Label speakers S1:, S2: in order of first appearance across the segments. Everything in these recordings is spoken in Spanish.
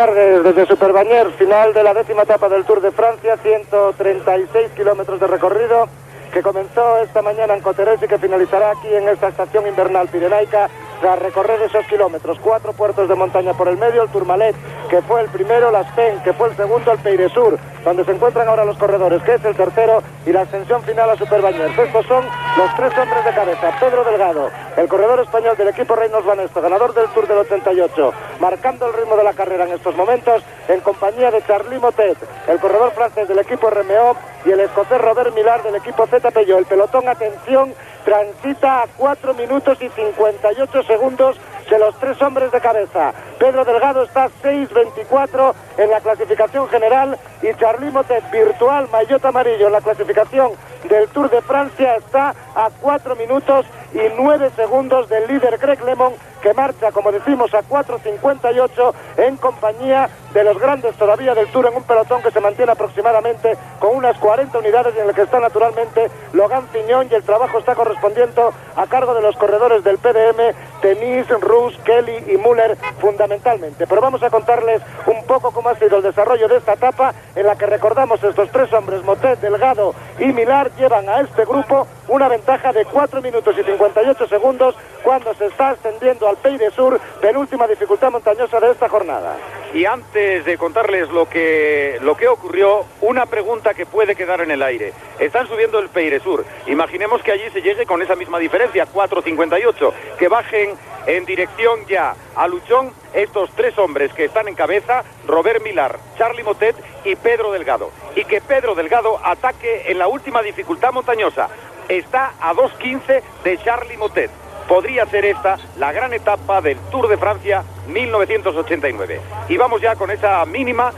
S1: Desde Superbañer, final de la 10ª etapa del Tour de Francia, 136 kilómetros de recorrido, que comenzó esta mañana en Cotterêts y que finalizará aquí en esta estación invernal pirenaica tras recorrer esos kilómetros. 4 puertos de montaña por el medio, el Tourmalet, que fue el primero, la Spen, que fue el segundo, el Peyresur, donde se encuentran ahora los corredores, que es el tercero, y la ascensión final a Superbañers. Estos son los 3 hombres de cabeza. Pedro Delgado, el corredor español del equipo Reinos Banesto, ganador del Tour del 88, marcando el ritmo de la carrera en estos momentos, en compañía de Charly Motet, el corredor francés del equipo RMO, y el escocés Robert Millar del equipo Z Peugeot. El pelotón, atención, transita a 4 minutos y 58 segundos de los 3 hombres de cabeza. Pedro Delgado está a 6.24 en la clasificación general, y Charly Motet, virtual maillot amarillo en la clasificación del Tour de Francia, está a 4 minutos y 9 segundos del líder Greg LeMond, que marcha, como decimos, a 4.58 en compañía de los grandes todavía del Tour, en un pelotón que se mantiene aproximadamente con unas 40 unidades, y en el que está naturalmente Logan Fignon, y el trabajo está correspondiendo a cargo de los corredores del PDM, Tenis, Rus, Kelly y Müller fundamentalmente. Pero vamos a contarles un poco cómo ha sido el desarrollo de esta etapa, en la que, recordamos, estos 3 hombres, Motet, Delgado y Millar, llevan a este grupo una ventaja de 4 minutos y 58 segundos cuando se está ascendiendo al Peyresur, penúltima dificultad montañosa de esta jornada.
S2: Y antes de contarles lo que ocurrió, una pregunta que puede quedar en el aire. Están subiendo el Peyresur. Imaginemos que allí se llegue con esa misma diferencia, 4.58, que bajen en dirección ya a Luchón estos 3 hombres que están en cabeza, Robert Millar, Charly Motet y Pedro Delgado. Y que Pedro Delgado ataque en la última dificultad montañosa. Está a 2.15 de Charly Motet. Podría ser esta la gran etapa del Tour de Francia 1989. Y vamos ya con esa mínima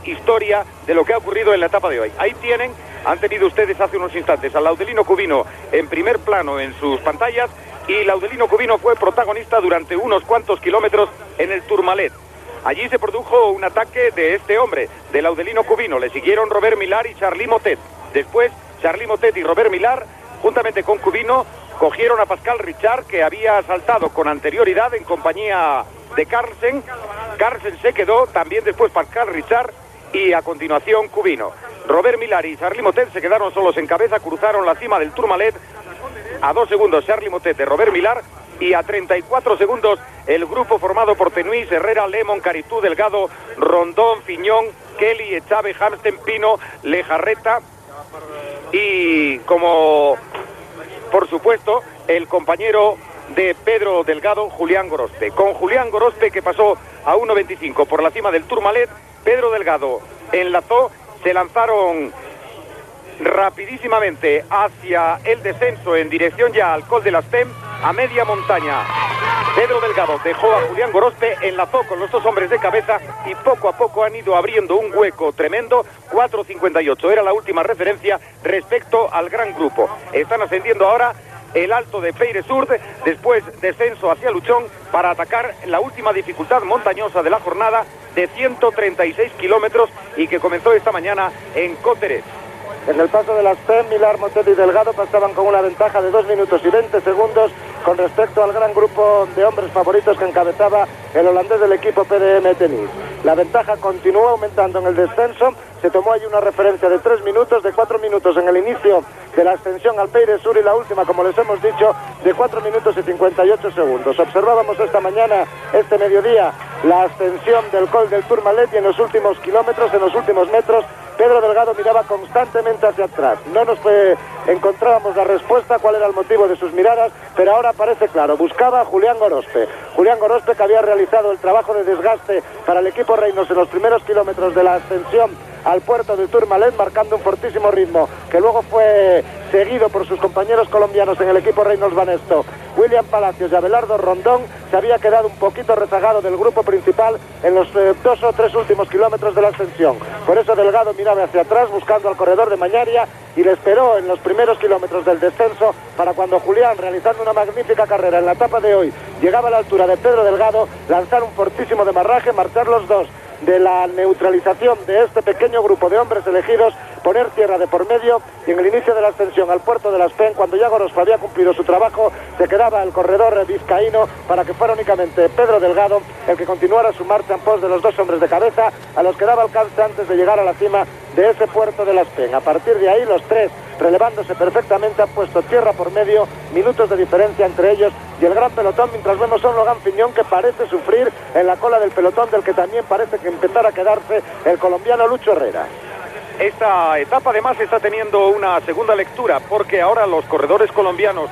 S2: historia de lo que ha ocurrido en la etapa de hoy. Ahí tienen, han tenido ustedes hace unos instantes a Laudelino Cubino en primer plano en sus pantallas, y Laudelino Cubino fue protagonista durante unos cuantos kilómetros en el Tourmalet. Allí se produjo un ataque de este hombre, de Laudelino Cubino. Le siguieron Robert Millar y Charly Motet. Después, Charly Motet y Robert Millar, juntamente con Cubino, cogieron a Pascal Richard, que había saltado con anterioridad en compañía de Carlsen. Carlsen se quedó, también después Pascal Richard, y a continuación Cubino. Robert Millar y Charly Motet se quedaron solos en cabeza, cruzaron la cima del Tourmalet. A 2 segundos Charly Motet de Robert Millar, y a 34 segundos el grupo formado por Tenuis, Herrera, LeMond, Caritú, Delgado, Rondón, Fignon, Kelly, Echave, Hamsten, Pino, Lejarreta, y como por supuesto el compañero de Pedro Delgado, Julián Gorospe. Con Julián Gorospe, que pasó a 1.25 por la cima del Tourmalet, Pedro Delgado enlazó, se lanzaron rapidísimamente hacia el descenso en dirección ya al Col de la Spen, a media montaña. Pedro Delgado dejó a Julián Gorospe, enlazó con los 2 hombres de cabeza, y poco a poco han ido abriendo un hueco tremendo. 4.58 era la última referencia respecto al gran grupo. Están ascendiendo ahora el alto de Peyresur, después descenso hacia Luchón, para atacar la última dificultad montañosa de la jornada de 136 kilómetros, y que comenzó esta mañana en Cotterêts.
S1: En el paso de las Spen, Millar, Motet y Delgado pasaban con una ventaja de 2 minutos y 20 segundos con respecto al gran grupo de hombres favoritos que encabezaba el holandés del equipo PDM Tenis. La ventaja continuó aumentando en el descenso. Se tomó ahí una referencia de 3 minutos, de 4 minutos en el inicio de la ascensión al Peyresur, y la última, como les hemos dicho, de 4 minutos y 58 segundos. Observábamos esta mañana, este mediodía, la ascensión del Col del Tourmalet, y en los últimos kilómetros, en los últimos metros, Pedro Delgado miraba constantemente hacia atrás. No nos encontrábamos la respuesta, cuál era el motivo de sus miradas, pero ahora parece claro. Buscaba a Julián Gorospe. Julián Gorospe, que había realizado el trabajo de desgaste para el equipo Reinos en los primeros kilómetros de la ascensión al puerto de Tourmalet, marcando un fortísimo ritmo, que luego fue seguido por sus compañeros colombianos en el equipo Reinos Banesto. William Palacios y Abelardo Rondón se había quedado un poquito rezagado del grupo principal en los 2 o 3 últimos kilómetros de la ascensión. Por eso Delgado miraba hacia atrás buscando al corredor de Mañaria, y le esperó en los primeros kilómetros del descenso, para cuando Julián, realizando una magnífica carrera en la etapa de hoy, llegaba a la altura de Pedro Delgado, lanzar un fortísimo demarraje, marchar los 2 de la neutralización de este pequeño grupo de hombres elegidos, poner tierra de por medio, y en el inicio de la ascensión al puerto de Las Pen, cuando ya Gorospe había cumplido su trabajo, se quedaba el corredor vizcaíno para que fuera únicamente Pedro Delgado el que continuara su marcha en pos de los dos hombres de cabeza, a los que daba alcance antes de llegar a la cima de ese puerto de Las Pen. A partir de ahí, los tres, relevándose perfectamente, han puesto tierra por medio, minutos de diferencia entre ellos y el gran pelotón, mientras vemos a un Logan Fiñón que parece sufrir en la cola del pelotón, del que también parece que empezara a quedarse el colombiano Lucho Herrera.
S2: Esta etapa además está teniendo una segunda lectura, porque ahora los corredores colombianos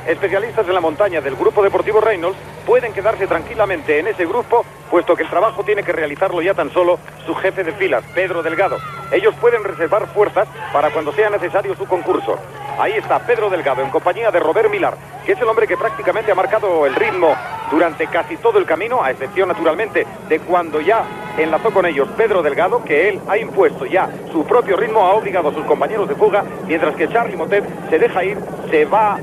S2: especialistas en la montaña del Grupo Deportivo Reynolds pueden quedarse tranquilamente en ese grupo, puesto que el trabajo tiene que realizarlo ya tan solo su jefe de filas, Pedro Delgado. Ellos pueden reservar fuerzas para cuando sea necesario su concurso. Ahí está Pedro Delgado en compañía de Robert Millar, que es el hombre que prácticamente ha marcado el ritmo durante casi todo el camino, a excepción naturalmente de cuando ya enlazó con ellos Pedro Delgado, que él ha impuesto ya su propio ritmo, ha obligado a sus compañeros de fuga, mientras que Charly Motet se deja ir, se va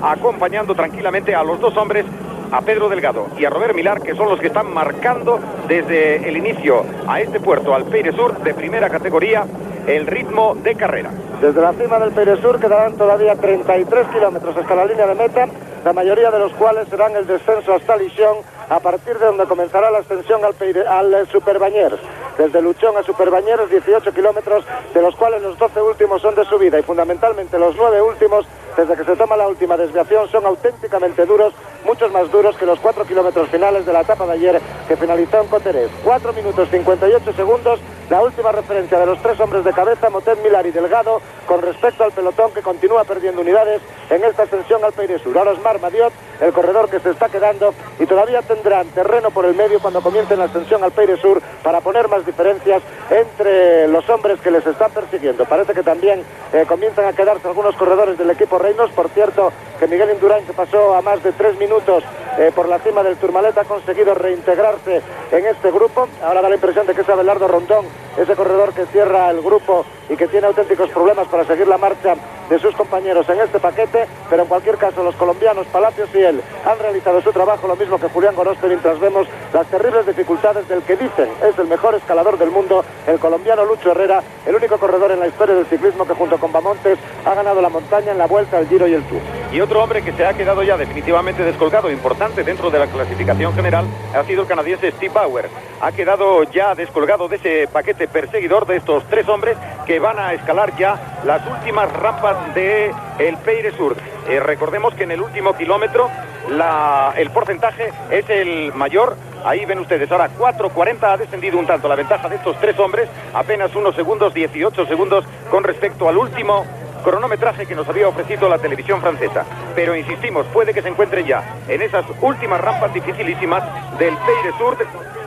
S2: acompañando tranquilamente a los dos hombres, a Pedro Delgado y a Robert Millar, que son los que están marcando desde el inicio a este puerto, al Peire Sur, de primera categoría, el ritmo de carrera.
S1: Desde la cima del Peire Sur quedarán todavía 33 kilómetros hasta la línea de meta, la mayoría de los cuales serán el descenso hasta Lisión, a partir de donde comenzará la ascensión al Superbañers. Desde Luchón a Superbañers, 18 kilómetros, de los cuales los 12 últimos son de subida, y fundamentalmente los 9 últimos, desde que se toma la última desviación, son auténticamente duros, muchos más duros que los 4 kilómetros finales de la etapa de ayer, que finalizó en Coterés. 4 minutos 58 segundos, la última referencia de los tres hombres de cabeza, Motet, Millar y Delgado, con respecto al pelotón, que continúa perdiendo unidades en esta ascensión al Peire Sur. Ahora es Marc Madiot, el corredor que se está quedando, y todavía tendrán terreno por el medio cuando comiencen la ascensión al Peire Sur, para poner más diferencias entre los hombres que les están persiguiendo. Parece que también comienzan a quedarse algunos corredores del equipo Reynolds. Por cierto, que Miguel Indurain, que pasó a más de 3 minutos por la cima del Tourmalet, ha conseguido reintegrarse en este grupo. Ahora da la impresión de que es Abelardo Rondón, ese corredor que cierra el grupo y que tiene auténticos problemas para seguir la marcha de sus compañeros en este paquete, pero en cualquier caso los colombianos Palacios y él han realizado su trabajo, lo mismo que Julián Gorospe, mientras vemos las terribles dificultades del que dicen es el mejor escalador del mundo, el colombiano Lucho Herrera, el único corredor en la historia del ciclismo que junto con Bamontes ha ganado la montaña en la Vuelta, el Giro y el Tour.
S2: Y otro hombre que se ha quedado ya definitivamente descolgado, importante dentro de la clasificación general, ha sido el canadiense Steve Bauer. Ha quedado ya descolgado de ese paquete perseguidor de estos tres hombres que van a escalar ya las últimas rampas del Peire Sur. Recordemos que en el último kilómetro el porcentaje es el mayor. Ahí ven ustedes, ahora 4.40, ha descendido un tanto la ventaja de estos tres hombres, apenas unos segundos, 18 segundos con respecto al último cronometraje que nos había ofrecido la televisión francesa. Pero insistimos, puede que se encuentren ya en esas últimas rampas dificilísimas del Peire Sur,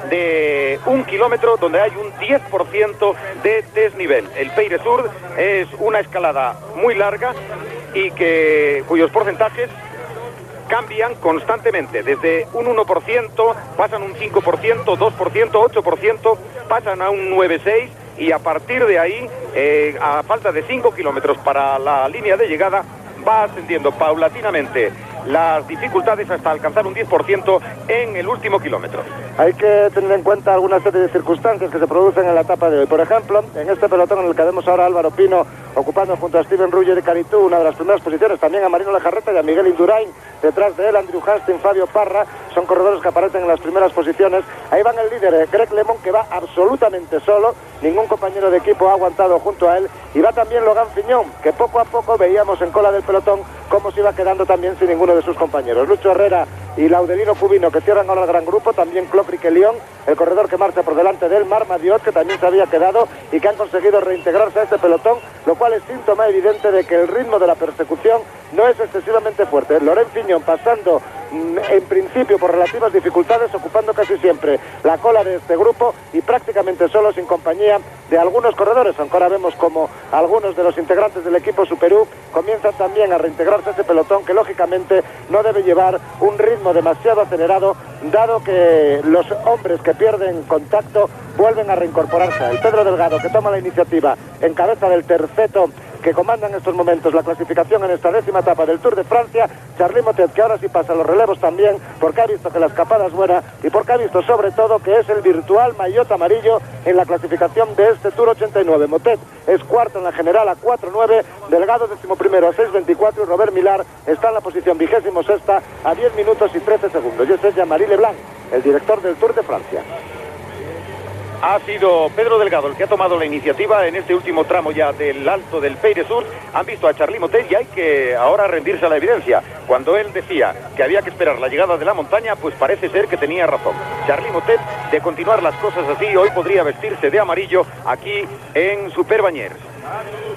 S2: de 1 kilómetro, donde hay un 10% de desnivel. El Peire Sur es una escalada muy larga y cuyos porcentajes cambian constantemente, desde un 1%, pasan un 5%, 2%, 8%, pasan a un 9,6%, y a partir de ahí, a falta de 5 kilómetros para la línea de llegada, va ascendiendo paulatinamente las dificultades hasta alcanzar un 10% en el último kilómetro.
S1: Hay que tener en cuenta alguna serie de circunstancias que se producen en la etapa de hoy. Por ejemplo, en este pelotón en el que vemos ahora a Álvaro Pino ocupando junto a Steven Ruger y Caritú una de las primeras posiciones, también a Marino Lejarreta y a Miguel Indurain, detrás de él Andrew Hastings, Fabio Parra, son corredores que aparecen en las primeras posiciones. Ahí van el líder, Greg LeMond, que va absolutamente solo, ningún compañero de equipo ha aguantado junto a él, y va también Logan Fiñón, que poco a poco veíamos en cola del pelotón cómo se iba quedando también sin ninguno de sus compañeros. Lucho Herrera y Laudelino Cubino, que cierran ahora el gran grupo, también Clopri León, el corredor que marcha por delante de él, Marc Madiot, que también se había quedado y que han conseguido reintegrarse a este pelotón, lo cual es síntoma evidente de que el ritmo de la persecución no es excesivamente fuerte. Loren Fiñón pasando en principio por relativas dificultades, ocupando casi siempre la cola de este grupo y prácticamente solo, sin compañía de algunos corredores, aunque ahora vemos como algunos de los integrantes del equipo Superú comienzan también a reintegrarse a ese pelotón, que lógicamente no debe llevar un ritmo demasiado acelerado, dado que los hombres que pierden contacto vuelven a reincorporarse. El Pedro Delgado, que toma la iniciativa en cabeza del terceto que comanda en estos momentos la clasificación en esta 10ª etapa del Tour de Francia, Charly Motet, que ahora sí pasa los relevos también, porque ha visto que la escapada es buena y porque ha visto sobre todo que es el virtual maillot amarillo en la clasificación de este Tour 89. Motet es cuarto en la general a 4.9, Delgado 11º a 6.24 y Robert Millar está en la posición 26ª a 10 minutos y 13 segundos. Y ese es Jean-Marie Leblanc, el director del Tour de Francia.
S2: Ha sido Pedro Delgado el que ha tomado la iniciativa en este último tramo ya del Alto del Pays-de-Sur. Han visto a Charly Motet y hay que ahora rendirse a la evidencia. Cuando él decía que había que esperar la llegada de la montaña, pues parece ser que tenía razón. Charly Motet, de continuar las cosas así, hoy podría vestirse de amarillo aquí en Superbañers.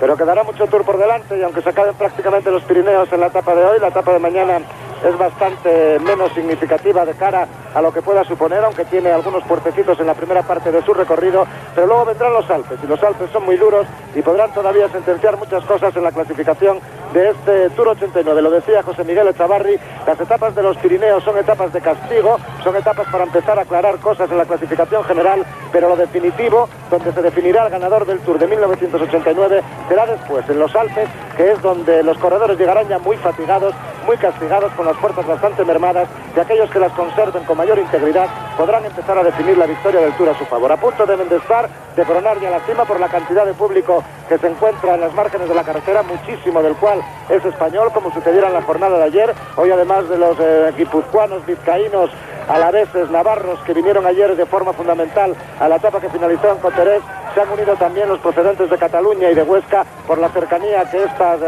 S1: Pero quedará mucho Tour por delante y aunque se acaben prácticamente los Pirineos en la etapa de hoy, la etapa de mañana es bastante menos significativa de cara a lo que pueda suponer, aunque tiene algunos puertecitos en la primera parte de su recorrido, pero luego vendrán los Alpes, y los Alpes son muy duros y podrán todavía sentenciar muchas cosas en la clasificación de este Tour 89. Lo decía José Miguel Echavarri, las etapas de los Pirineos son etapas de castigo, son etapas para empezar a aclarar cosas en la clasificación general, pero lo definitivo, donde se definirá el ganador del Tour de 1989, será después, en los Alpes, que es donde los corredores llegarán ya muy fatigados, muy castigados, con las fuerzas bastante mermadas, y aquellos que las conserven con mayor integridad podrán empezar a definir la victoria del Tour a su favor. A punto deben de estar de coronar ya la cima por la cantidad de público que se encuentra en las márgenes de la carretera, muchísimo del cual es español, como sucediera en la jornada de ayer. Hoy, además de los guipuzcoanos, vizcaínos, alaveses, navarros, que vinieron ayer de forma fundamental a la etapa que finalizó en Coterés, se han unido también los procedentes de Cataluña y de Huesca por la cercanía que estas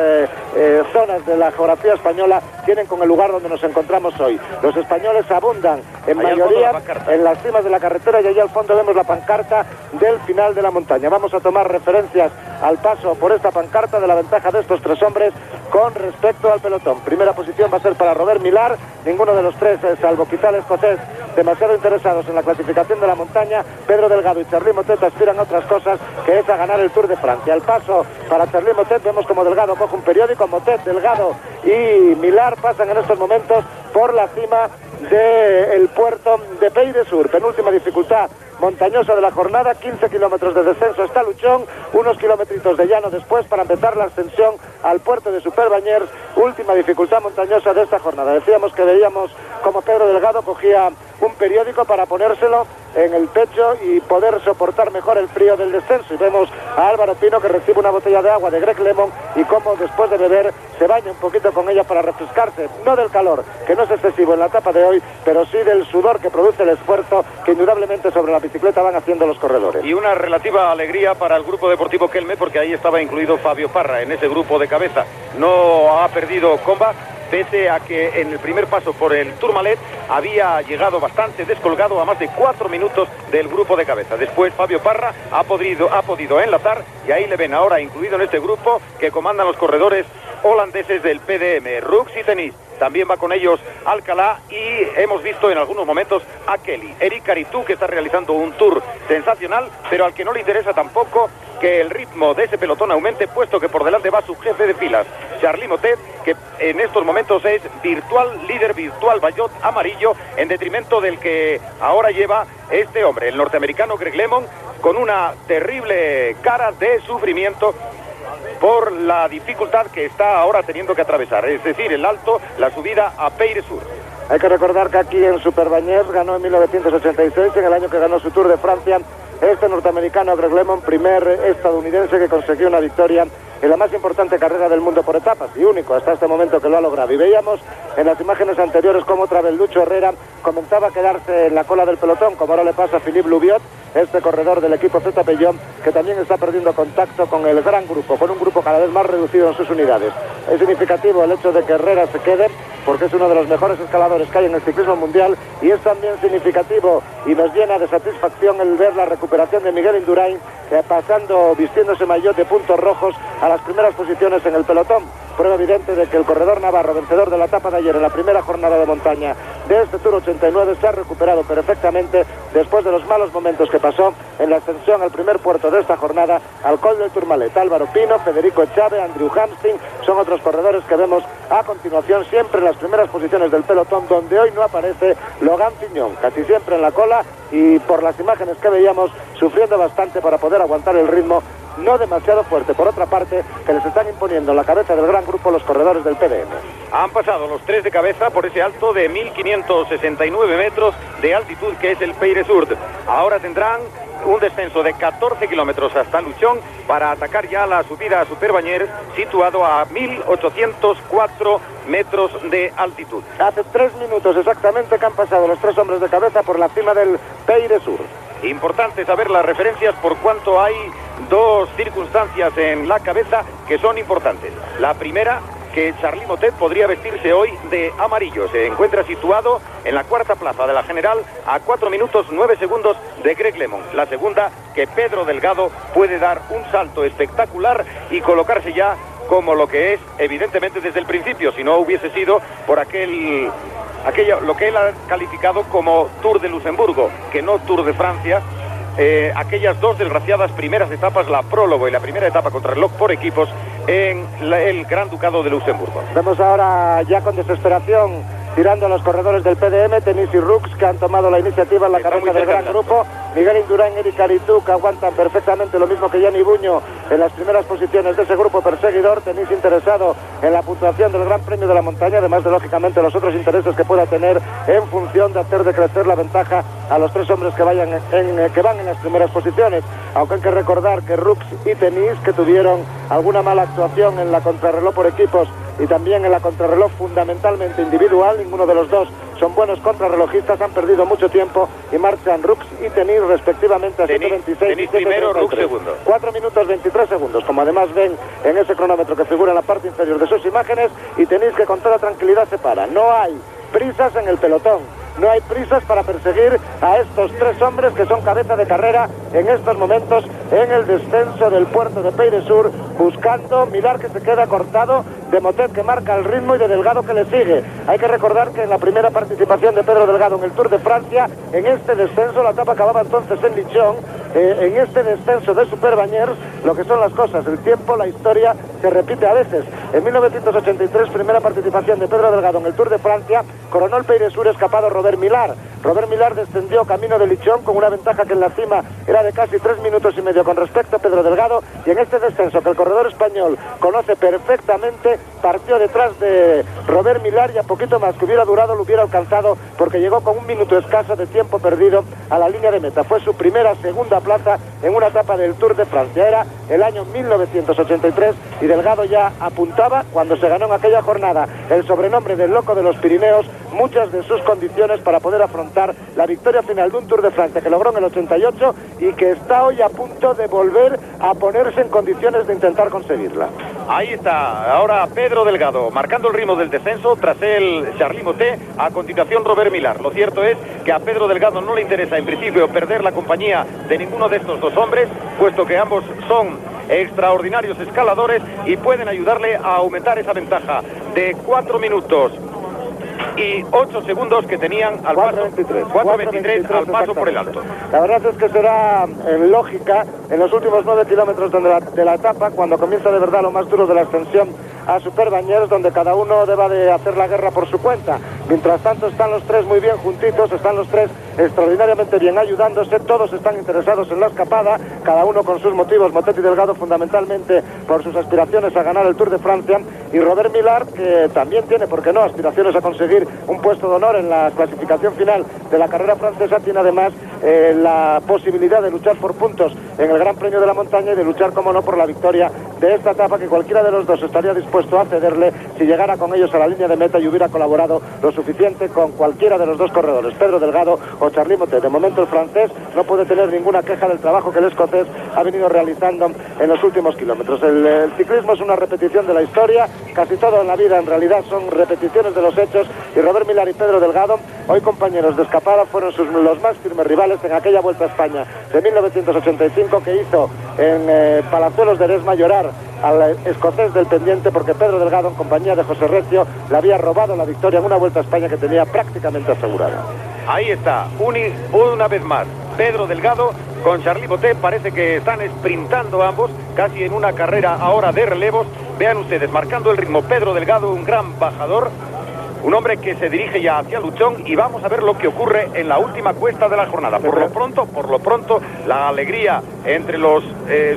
S1: zonas de la geografía española tienen con el lugar donde nos encontramos hoy. Los españoles abundan en mayoría en las cimas de la carretera y allí al fondo vemos la pancarta del final de la montaña. Vamos a tomar referencias al paso por esta pancarta de la ventaja de estos tres hombres con respecto al pelotón. Primera posición va a ser para Robert Millar, ninguno de los tres, salvo quizá el escocés, demasiado interesados en la clasificación de la montaña. Pedro Delgado y Charly Motet aspiran a otras cosas, que es a ganar el Tour de Francia. Al paso para Charly Motet vemos como Delgado coge un periódico. Motet, Delgado y Millar pasan en estos momentos por la cima del puerto de Pays-de-Sur. Penúltima dificultad montañosa de la jornada, 15 kilómetros de descenso hasta Luchón, unos kilometritos de llano después para empezar la ascensión al puerto de Superbañers. Última dificultad montañosa de esta jornada. Decíamos que veíamos como Pedro Delgado cogía un periódico para ponérselo en el pecho y poder soportar mejor el frío del descenso, y vemos a Álvaro Pino que recibe una botella de agua de Greg Lemon y cómo después de beber se baña un poquito con ella para refrescarse, no del calor, que no es excesivo en la etapa de hoy, pero sí del sudor que produce el esfuerzo que indudablemente sobre la bicicleta van haciendo los corredores.
S2: Y una relativa alegría para el grupo deportivo Kelme, porque ahí estaba incluido Fabio Parra en ese grupo de cabeza. No ha perdido comba, pese a que en el primer paso por el Tourmalet había llegado bastante descolgado a más de 4 minutos del grupo de cabeza. Después Fabio Parra ha podido enlazar, y ahí le ven ahora incluido en este grupo que comandan los corredores holandeses del PDM, Rux y Tenis. También va con ellos Alcalá, y hemos visto en algunos momentos a Kelly. Eric Caritú, que está realizando un tour sensacional, pero al que no le interesa tampoco que el ritmo de ese pelotón aumente, puesto que por delante va su jefe de filas, Charly Motet, que en estos momentos es líder virtual maillot amarillo, en detrimento del que ahora lleva este hombre, el norteamericano Greg Lemon, con una terrible cara de sufrimiento por la dificultad que está ahora teniendo que atravesar, es decir, el alto, la subida a Pays-de-Sur.
S1: Hay que recordar que aquí en Superbañers ganó en 1986, en el año que ganó su Tour de Francia, este norteamericano Greg Lemon, primer estadounidense que consiguió una victoria en la más importante carrera del mundo por etapas, y único hasta este momento que lo ha logrado. Y veíamos en las imágenes anteriores cómo otra vez Lucho Herrera comenzaba a quedarse en la cola del pelotón, como ahora le pasa a Philippe Louviot, este corredor del equipo Z Pellón, que también está perdiendo contacto con el gran grupo, con un grupo cada vez más reducido en sus unidades. Es significativo el hecho de que Herrera se quede, porque es uno de los mejores escaladores que hay en el ciclismo mundial, y es también significativo y nos llena de satisfacción el ver la recuperación de Miguel Indurain, vistiéndose maillot de puntos rojos a las primeras posiciones en el pelotón. Prueba evidente de que el corredor navarro, vencedor de la etapa de ayer en la primera jornada de montaña de este Tour 89, se ha recuperado perfectamente después de los malos momentos que pasó en la ascensión al primer puerto de esta jornada, al Col del Tourmalet. Álvaro Pino, Federico Echave, Andrew Hamsting son otros corredores que vemos a continuación siempre en las primeras posiciones del pelotón, donde hoy no aparece Logan Fignon, casi siempre en la cola, y por las imágenes que veíamos sufriendo bastante para poder aguantar el ritmo no demasiado fuerte. Por otra parte, que les están imponiendo en la cabeza del gran grupo los corredores del PDM.
S2: Han pasado los tres de cabeza por ese alto de 1.569 metros de altitud que es el Peyresur. Ahora tendrán un descenso de 14 kilómetros hasta Luchón para atacar ya la subida a Superbañers, situado a 1.804 metros de altitud.
S1: Hace 3 minutos exactamente que han pasado los tres hombres de cabeza por la cima del Peyresur.
S2: Importante saber las referencias por cuanto hay dos circunstancias en la cabeza que son importantes. La primera, que Charly Motet podría vestirse hoy de amarillo. Se encuentra situado en la cuarta plaza de la general a 4 minutos 9 segundos de Greg LeMond. La segunda, que Pedro Delgado puede dar un salto espectacular y colocarse ya como lo que es, evidentemente desde el principio, si no hubiese sido por lo que él ha calificado como Tour de Luxemburgo, que no Tour de Francia. Aquellas dos desgraciadas primeras etapas, la prólogo y la primera etapa contrarreloj por equipos en el Gran Ducado de Luxemburgo.
S1: Vemos ahora ya con desesperación tirando a los corredores del PDM, Tenis y Rux, que han tomado la iniciativa en la cabeza del gran grupo. Miguel Indurain, Eric Aritú, que aguantan perfectamente lo mismo que Gianni Buño en las primeras posiciones de ese grupo perseguidor. Tenis interesado en la puntuación del Gran Premio de la Montaña, además de, lógicamente, los otros intereses que pueda tener en función de hacer decrecer la ventaja a los tres hombres que van en las primeras posiciones. Aunque hay que recordar que Rux y Tenis, que tuvieron alguna mala actuación en la contrarreloj por equipos y también en la contrarreloj fundamentalmente individual, ninguno de los dos son buenos contrarrelojistas, han perdido mucho tiempo y marchan Rux y Tenis respectivamente a 7.26 y 7.33. 4 minutos 23 segundos, como además ven en ese cronómetro que figura en la parte inferior de sus imágenes, y Tenis que con toda tranquilidad se para. No hay prisas en el pelotón, no hay prisas para perseguir a estos tres hombres que son cabeza de carrera en estos momentos en el descenso del puerto de Peyresur, buscando Millar, que se queda cortado, de Motet, que marca el ritmo, y de Delgado, que le sigue. Hay que recordar que en la primera participación de Pedro Delgado en el Tour de Francia, en este descenso, la etapa acababa entonces en Lichón, en este descenso de Superbañers, lo que son las cosas, el tiempo, la historia se repite a veces. En 1983, primera participación de Pedro Delgado en el Tour de Francia, coronó el Peyresur escapado Robert Millar. Robert Millar descendió camino de Lichón con una ventaja que en la cima era de casi 3 minutos y medio con respecto a Pedro Delgado, y en este descenso que el corredor español conoce perfectamente, partió detrás de Robert Millar, y a poquito más que hubiera durado lo hubiera alcanzado, porque llegó con 1 minuto escaso de tiempo perdido a la línea de meta. Fue su segunda plaza en una etapa del Tour de Francia. Era el año 1983 y Delgado ya apuntaba, cuando se ganó en aquella jornada el sobrenombre del Loco de los Pirineos, muchas de sus condiciones para poder afrontar la victoria final de un Tour de Francia que logró en el 88 y que está hoy a punto de volver a ponerse en condiciones de intentar conseguirla.
S2: Ahí está, ahora Pedro Delgado marcando el ritmo del descenso, tras él Charly Motet, a continuación Robert Millar. Lo cierto es que a Pedro Delgado no le interesa en principio perder la compañía de ninguno de estos dos hombres, puesto que ambos son extraordinarios escaladores y pueden ayudarle a aumentar esa ventaja de 4 minutos y 8 segundos que tenían al paso, 4.23 al paso por el alto.
S1: La verdad es que será en lógica en los últimos 9 kilómetros de la etapa, cuando comienza de verdad lo más duro de la ascensión a Superbañers, donde cada uno deba de hacer la guerra por su cuenta. Mientras tanto están los tres muy bien juntitos, están los tres extraordinariamente bien ayudándose, todos están interesados en la escapada, cada uno con sus motivos. Motet y Delgado fundamentalmente por sus aspiraciones a ganar el Tour de Francia, y Robert Millar, que también tiene, por qué no, aspiraciones a conseguir un puesto de honor en la clasificación final de la carrera francesa. Tiene además la posibilidad de luchar por puntos en el Gran Premio de la Montaña y de luchar, como no, por la victoria de esta etapa, que cualquiera de los dos estaría dispuesto a cederle si llegara con ellos a la línea de meta y hubiera colaborado lo suficiente con cualquiera de los dos corredores, Pedro Delgado o Charly Motet. De momento el francés no puede tener ninguna queja del trabajo que el escocés ha venido realizando en los últimos kilómetros. El ciclismo es una repetición de la historia, casi todo en la vida en realidad son repeticiones de los hechos, y Robert Millar y Pedro Delgado, hoy compañeros de escapada, fueron los más firmes rivales en aquella Vuelta a España de 1985, que hizo en Palazuelos de Eresma llorar al escocés del pendiente, porque Pedro Delgado, en compañía de José Recio, le había robado la victoria en una Vuelta a España que tenía prácticamente asegurada.
S2: Ahí está, una vez más Pedro Delgado con Charly Motet. Parece que están sprintando ambos, casi en una carrera ahora de relevos. Vean ustedes, marcando el ritmo Pedro Delgado, un gran bajador, un hombre que se dirige ya hacia Luchón, y vamos a ver lo que ocurre en la última cuesta de la jornada. Por lo pronto, la alegría entre los,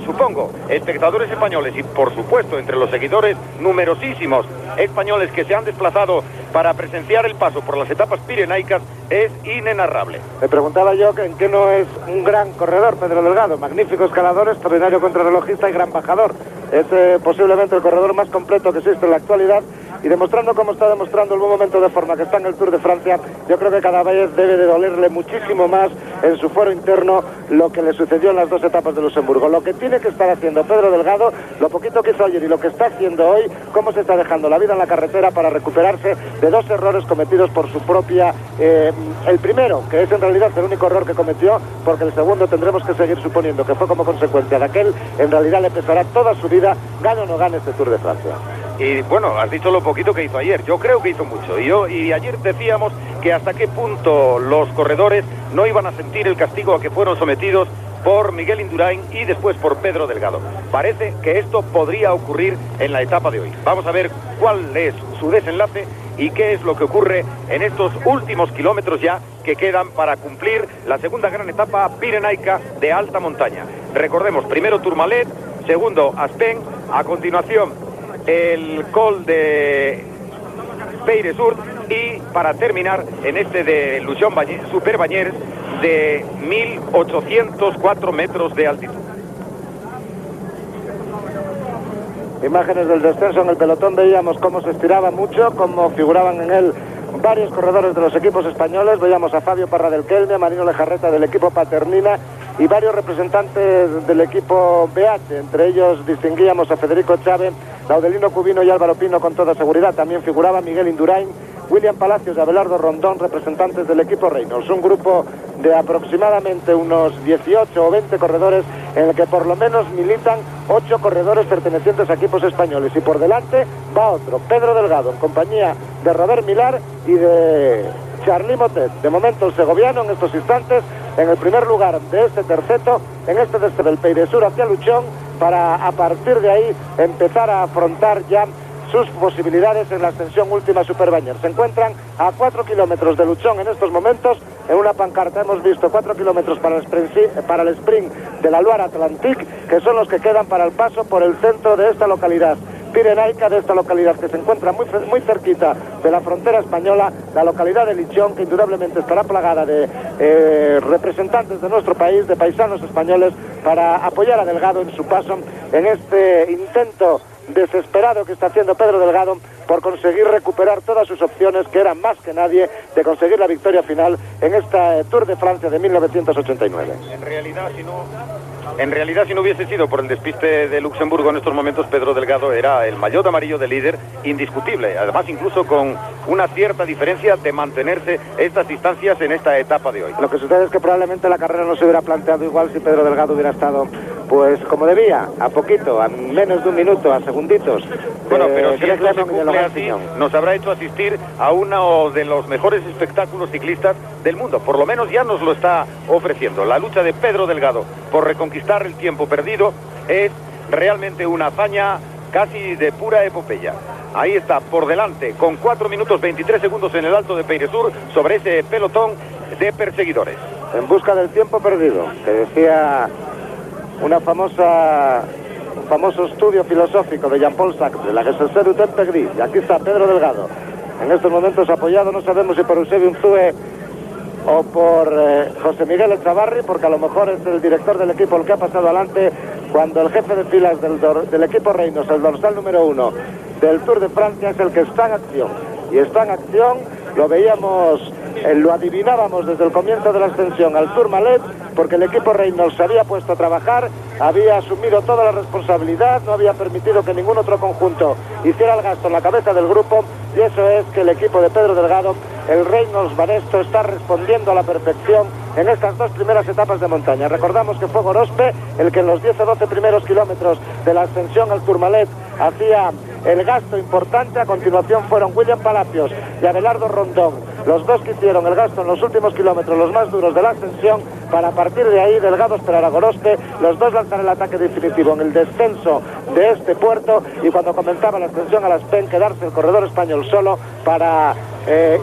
S2: supongo, espectadores españoles y por supuesto entre los seguidores numerosísimos españoles que se han desplazado para presenciar el paso por las etapas pirenaicas es inenarrable.
S1: Me preguntaba yo en qué no es un gran corredor Pedro Delgado, magnífico escalador, extraordinario contrarrelojista y gran bajador. Es posiblemente el corredor más completo que existe en la actualidad, y demostrando como está demostrando el buen momento de forma que está en el Tour de Francia, yo creo que cada vez debe de dolerle muchísimo más en su fuero interno lo que le sucedió en las 2 etapas de Luxemburgo. Lo que tiene que estar haciendo Pedro Delgado, lo poquito que hizo ayer y lo que está haciendo hoy, cómo se está dejando la vida en la carretera para recuperarse de 2 errores cometidos por su propia... el primero, que es en realidad el único error que cometió, porque el segundo tendremos que seguir suponiendo que fue como consecuencia de aquel, en realidad le pesará toda su vida, gane o no gane este Tour de Francia.
S2: Y bueno, has dicho lo poquito que hizo ayer. Yo creo que hizo mucho. Y ayer decíamos que hasta qué punto los corredores no iban a sentir el castigo a que fueron sometidos por Miguel Indurain y después por Pedro Delgado. Parece que esto podría ocurrir en la etapa de hoy. Vamos a ver cuál es su desenlace y qué es lo que ocurre en estos últimos kilómetros ya que quedan para cumplir la segunda gran etapa pirenaica de alta montaña. Recordemos, primero Tourmalet, segundo Aspen, a continuación el Col de Peyresur, y para terminar en este de Luchon Super Bañers de 1804 metros de altitud.
S1: Imágenes del descenso en el pelotón, veíamos cómo se estiraba mucho, cómo figuraban en él varios corredores de los equipos españoles. Veíamos a Fabio Parra del Kelme, a Marino Lejarreta del equipo Paternina y varios representantes del equipo BH. Entre ellos distinguíamos a Federico Chávez, Laudelino Cubino y Álvaro Pino con toda seguridad. También figuraba Miguel Indurain, William Palacios y Abelardo Rondón, representantes del equipo Reynolds. Un grupo de aproximadamente unos 18 o 20 corredores en el que por lo menos militan 8 corredores pertenecientes a equipos españoles. Y por delante va otro, Pedro Delgado, en compañía de Robert Millar y de Charly Motet. De momento el segoviano en estos instantes en el primer lugar de este terceto, en este desde del Peyresur hacia Luchón, para a partir de ahí empezar a afrontar ya sus posibilidades en la ascensión última Super Bañers. Se encuentran a 4 kilómetros de Luchón en estos momentos. En una pancarta hemos visto 4 kilómetros para el sprint de la Loire Atlantique, que son los que quedan para el paso por el centro de esta localidad pirenaica, de esta localidad que se encuentra muy cerquita de la frontera española, la localidad de Luchón, que indudablemente estará plagada de representantes de nuestro país, de paisanos españoles, para apoyar a Delgado en su paso en este intento desesperado que está haciendo Pedro Delgado por conseguir recuperar todas sus opciones, que eran más que nadie, de conseguir la victoria final en esta Tour de Francia de 1989.
S2: En realidad, si no hubiese sido por el despiste de Luxemburgo en estos momentos, Pedro Delgado era el maillot amarillo de líder indiscutible, además incluso con una cierta diferencia de mantenerse estas distancias en esta etapa de hoy.
S1: Lo que sucede es que probablemente la carrera no se hubiera planteado igual si Pedro Delgado hubiera estado pues como debía, a poquito, a menos de un minuto, a segunditos.
S2: Bueno, pero si esto se cumple así, nos habrá hecho asistir a uno de los mejores espectáculos ciclistas del mundo. Por lo menos ya nos lo está ofreciendo. La lucha de Pedro Delgado por reconquistar el tiempo perdido es realmente una hazaña casi de pura epopeya. Ahí está, por delante, con 4 minutos 23 segundos en el alto de Peyresur, sobre ese pelotón de perseguidores.
S1: En busca del tiempo perdido, que decía un famoso estudio filosófico de Jean-Paul Sartre, la Recherche du temps perdu. Y aquí está Pedro Delgado, en estos momentos apoyado, no sabemos si por Eusebio Unzúe o por José Miguel Echavarri, porque a lo mejor es el director del equipo el que ha pasado adelante cuando el jefe de filas del equipo Reynolds, el dorsal número 1 del Tour de Francia, es el que está en acción. Y está en acción, lo veíamos, lo adivinábamos desde el comienzo de la ascensión al Tourmalet, porque el equipo Reynolds se había puesto a trabajar, había asumido toda la responsabilidad, no había permitido que ningún otro conjunto hiciera el gasto en la cabeza del grupo, y eso es que el equipo de Pedro Delgado, el Reynolds Banesto, está respondiendo a la perfección en estas 2 primeras etapas de montaña. Recordamos que fue Gorospe el que en los 10 o 12 primeros kilómetros de la ascensión al Tourmalet hacía el gasto importante. A continuación fueron William Palacios y Abelardo Rondón los dos que hicieron el gasto en los últimos kilómetros, los más duros de la ascensión, para a partir de ahí Delgado esperar a Gorospe, los dos lanzar el ataque definitivo en el descenso de este puerto, y cuando comenzaba la ascensión a las PEN quedarse el corredor español solo para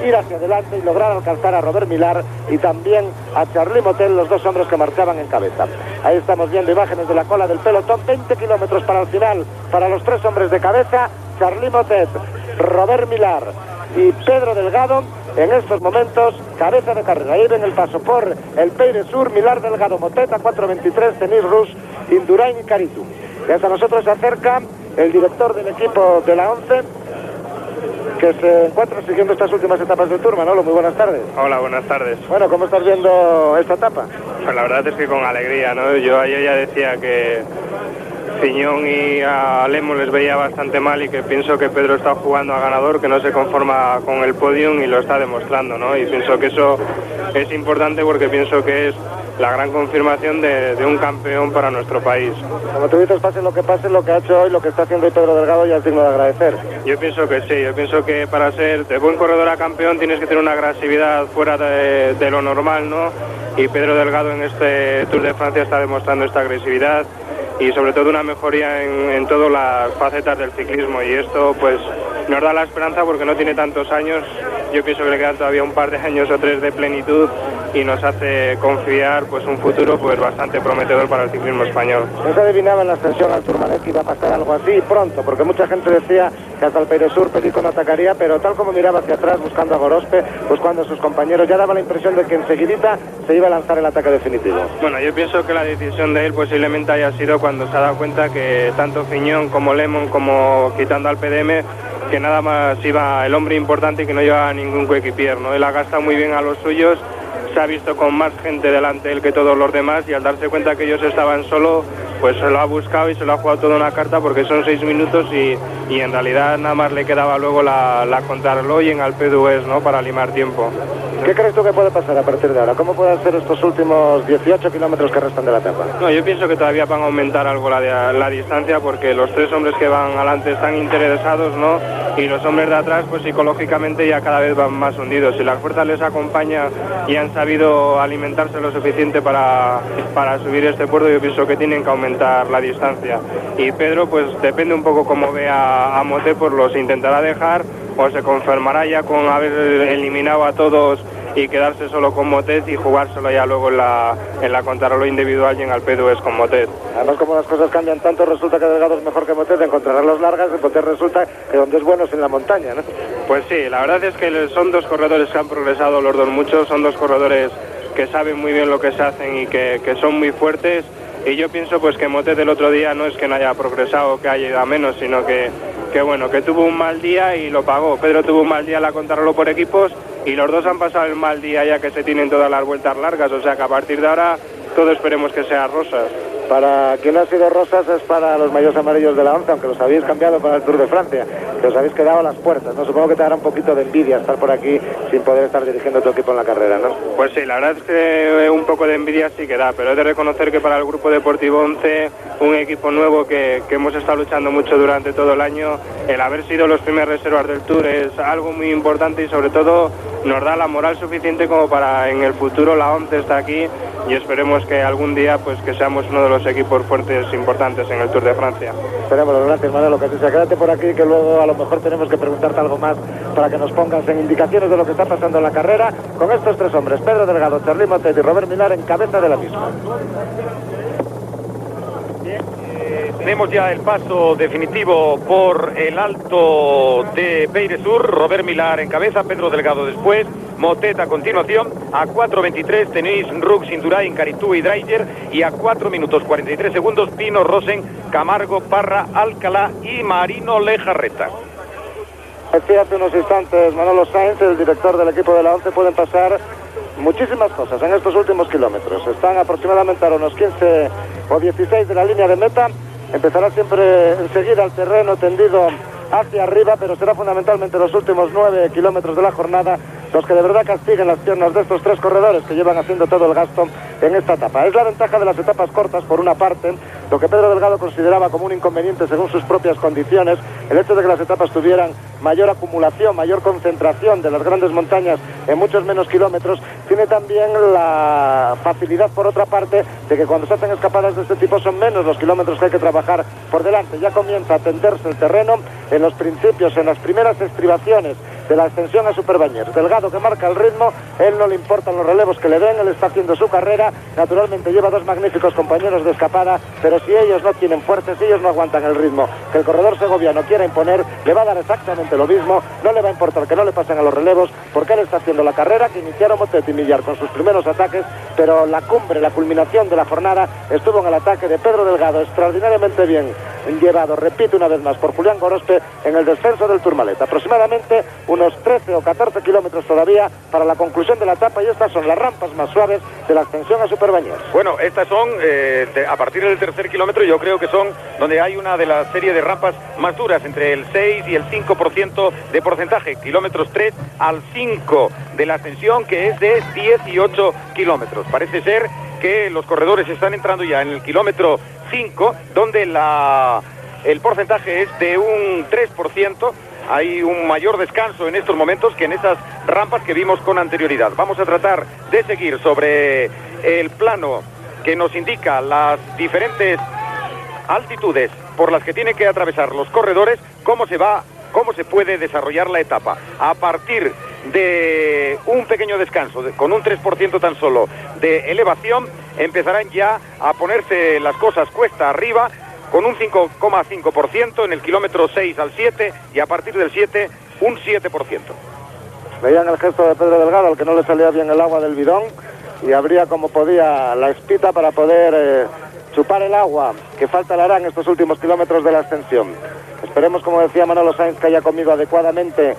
S1: ir hacia adelante y lograr alcanzar a Robert Millar y también a Charly Motet, los dos hombres que marchaban en cabeza. Ahí estamos viendo imágenes de la cola del pelotón, 20 kilómetros para el final, para los tres hombres de cabeza, Charly Motet, Robert Millar y Pedro Delgado. En estos momentos, cabeza de carrera. Ahí ven el paso por el Peire Sur, Millar, Delgado, Motet a 4.23, Denis Rus, Indurain y Caritum. Y hasta nosotros se acerca el director del equipo de la 11, que se encuentra siguiendo estas últimas etapas del Tour. Manolo, muy buenas tardes.
S3: Hola, buenas tardes.
S1: Bueno, ¿cómo estás viendo esta etapa?
S3: Pues la verdad es que con alegría, ¿no? Yo ayer ya decía que Fiñón y a Lemo les veía bastante mal y que pienso que Pedro está jugando a ganador, que no se conforma con el podium y lo está demostrando, ¿no? Y pienso que eso es importante porque pienso que es la gran confirmación de un campeón para nuestro país.
S1: Como tú dices, pase, lo que ha hecho hoy, lo que está haciendo hoy Pedro Delgado ya es digno de agradecer.
S3: Yo pienso que sí, yo pienso que para ser de buen corredor a campeón tienes que tener una agresividad fuera de lo normal, ¿no? Y Pedro Delgado en este Tour de Francia está demostrando esta agresividad y sobre todo una mejoría en todas las facetas del ciclismo, y esto pues nos da la esperanza porque no tiene tantos años. Yo pienso que le quedan todavía un par de años o tres de plenitud y nos hace confiar pues un futuro pues bastante prometedor para el ciclismo español.
S1: No se adivinaba en la ascensión al Tourmalet que iba a pasar algo así pronto, porque mucha gente decía que hasta el Peire Sur Perico no atacaría, pero tal como miraba hacia atrás buscando a Gorospe, buscando a sus compañeros, ya daba la impresión de que enseguidita se iba a lanzar el ataque definitivo.
S3: Bueno, yo pienso que la decisión de él posiblemente haya sido cuando se ha dado cuenta que tanto Fiñón como Lemon, como quitando al PDM, que nada más iba el hombre importante y que no llevaba ningún coequipier, ¿no? Él ha gastado muy bien a los suyos, se ha visto con más gente delante de él que todos los demás, y al darse cuenta que ellos estaban solo, pues se lo ha buscado y se lo ha jugado toda una carta, porque son 6 minutos y en realidad nada más le quedaba luego la contrarreloj y en Alpe d'Huez, ¿no? Para limar tiempo.
S1: ¿Qué crees tú que puede pasar a partir de ahora? ¿Cómo pueden ser estos últimos 18 kilómetros que restan de la etapa?
S3: No, yo pienso que todavía van a aumentar algo la distancia, porque los tres hombres que van adelante están interesados, ¿no? Y los hombres de atrás pues psicológicamente ya cada vez van más hundidos. Si la fuerza les acompaña y han sabido alimentarse lo suficiente para subir este puerto, yo pienso que tienen que aumentar la distancia. Y Pedro pues depende un poco cómo ve a Motet, pues los intentará dejar o se conformará ya con haber eliminado a todos y quedarse solo con Motet y jugárselo ya luego en la contrarreloj individual y en Alpe d'Huez con Motet.
S1: Además, como las cosas cambian tanto, resulta que Delgado es mejor que Motet, encontrará las largas, y Motet resulta que donde es bueno es en la montaña, ¿no?
S3: Pues sí, la verdad es que son dos corredores que han progresado los dos mucho, son dos corredores que saben muy bien lo que se hacen y que son muy fuertes, y yo pienso pues que Motet el otro día no es que no haya progresado, que haya ido a menos, sino que bueno, que tuvo un mal día y lo pagó. Pedro tuvo un mal día en la contrarreloj por equipos y los dos han pasado el mal día ya que se tienen todas las vueltas largas, o sea que a partir de ahora todo esperemos que sea rosas.
S1: Para quien no ha sido rosas es para los maillots amarillos de la 11, aunque los habéis cambiado para el Tour de Francia, que os habéis quedado a las puertas, ¿no? Supongo que te dará un poquito de envidia estar por aquí sin poder estar dirigiendo tu equipo en la carrera, ¿no?
S3: Pues sí, la verdad es que un poco de envidia sí que da, pero he de reconocer que para el Grupo Deportivo 11, un equipo nuevo que hemos estado luchando mucho durante todo el año, el haber sido los primeros reservas del Tour es algo muy importante y sobre todo nos da la moral suficiente como para en el futuro la 11 está aquí, y esperemos que algún día pues que seamos uno de los equipos fuertes importantes en el Tour de Francia.
S1: Esperemos, gracias Manolo, que se quédate por aquí, que luego a lo mejor tenemos que preguntarte algo más para que nos pongas en indicaciones de lo que está pasando en la carrera con estos tres hombres, Pedro Delgado, Charly Motet y Robert Millar en cabeza de la misma.
S2: Tenemos ya el paso definitivo por el alto de Peire Sur, Robert Millar en cabeza, Pedro Delgado después, Motet a continuación, a 4.23 tenéis Rux, Indurain, Caritou y Dreyer, y a 4 minutos 43 segundos Pino, Rosen, Camargo, Parra, Alcalá y Marino Lejarreta.
S1: Decía hace unos instantes Manolo Sainz, el director del equipo de la 11, pueden pasar muchísimas cosas en estos últimos kilómetros. Están aproximadamente a unos 15 o 16 de la línea de meta. Empezará siempre enseguida el terreno tendido hacia arriba, pero será fundamentalmente los últimos 9 kilómetros de la jornada los que de verdad castiguen las piernas de estos tres corredores que llevan haciendo todo el gasto en esta etapa. Es la ventaja de las etapas cortas, por una parte, lo que Pedro Delgado consideraba como un inconveniente según sus propias condiciones, el hecho de que las etapas tuvieran mayor acumulación, mayor concentración de las grandes montañas en muchos menos kilómetros, tiene también la facilidad, por otra parte, de que cuando se hacen escapadas de este tipo son menos los kilómetros que hay que trabajar por delante. Ya comienza a tenderse el terreno en los principios, en las primeras estribaciones de la ascensión a Superbañers. Delgado, que marca el ritmo, él no le importan los relevos que le den, él está haciendo su carrera, naturalmente lleva dos magníficos compañeros de escapada, pero si ellos no tienen fuerza, si ellos no aguantan el ritmo que el corredor segoviano quiera imponer, le va a dar exactamente lo mismo, no le va a importar que no le pasen a los relevos, porque él está haciendo la carrera que iniciaron Motet y Millar con sus primeros ataques, pero la cumbre, la culminación de la jornada estuvo en el ataque de Pedro Delgado, extraordinariamente bien llevado, repito una vez más, por Julián Gorospe en el descenso del Tourmalet. Aproximadamente unos 13 o 14 kilómetros todavía para la conclusión de la etapa, y estas son las rampas más suaves de la ascensión a Superbañers.
S2: Bueno, estas son, a partir del tercer kilómetro, yo creo que son donde hay una de las series de rampas más duras, entre el 6 y el 5% de porcentaje, kilómetros 3 al 5 de la ascensión, que es de 18 kilómetros. Parece ser que los corredores están entrando ya en el kilómetro 5, donde el porcentaje es de un 3%. Hay un mayor descanso en estos momentos que en esas rampas que vimos con anterioridad. Vamos a tratar de seguir sobre el plano que nos indica las diferentes altitudes por las que tienen que atravesar los corredores, cómo se puede desarrollar la etapa. A partir de un pequeño descanso, con un 3% tan solo de elevación, empezarán ya a ponerse las cosas cuesta arriba, con un 5,5% en el kilómetro 6 al 7, y a partir del 7, un 7%.
S1: Veían el gesto de Pedro Delgado, al que no le salía bien el agua del bidón, y abría como podía la espita para poder chupar el agua que falta le hará en estos últimos kilómetros de la ascensión. Esperemos, como decía Manolo Sainz, que haya comido adecuadamente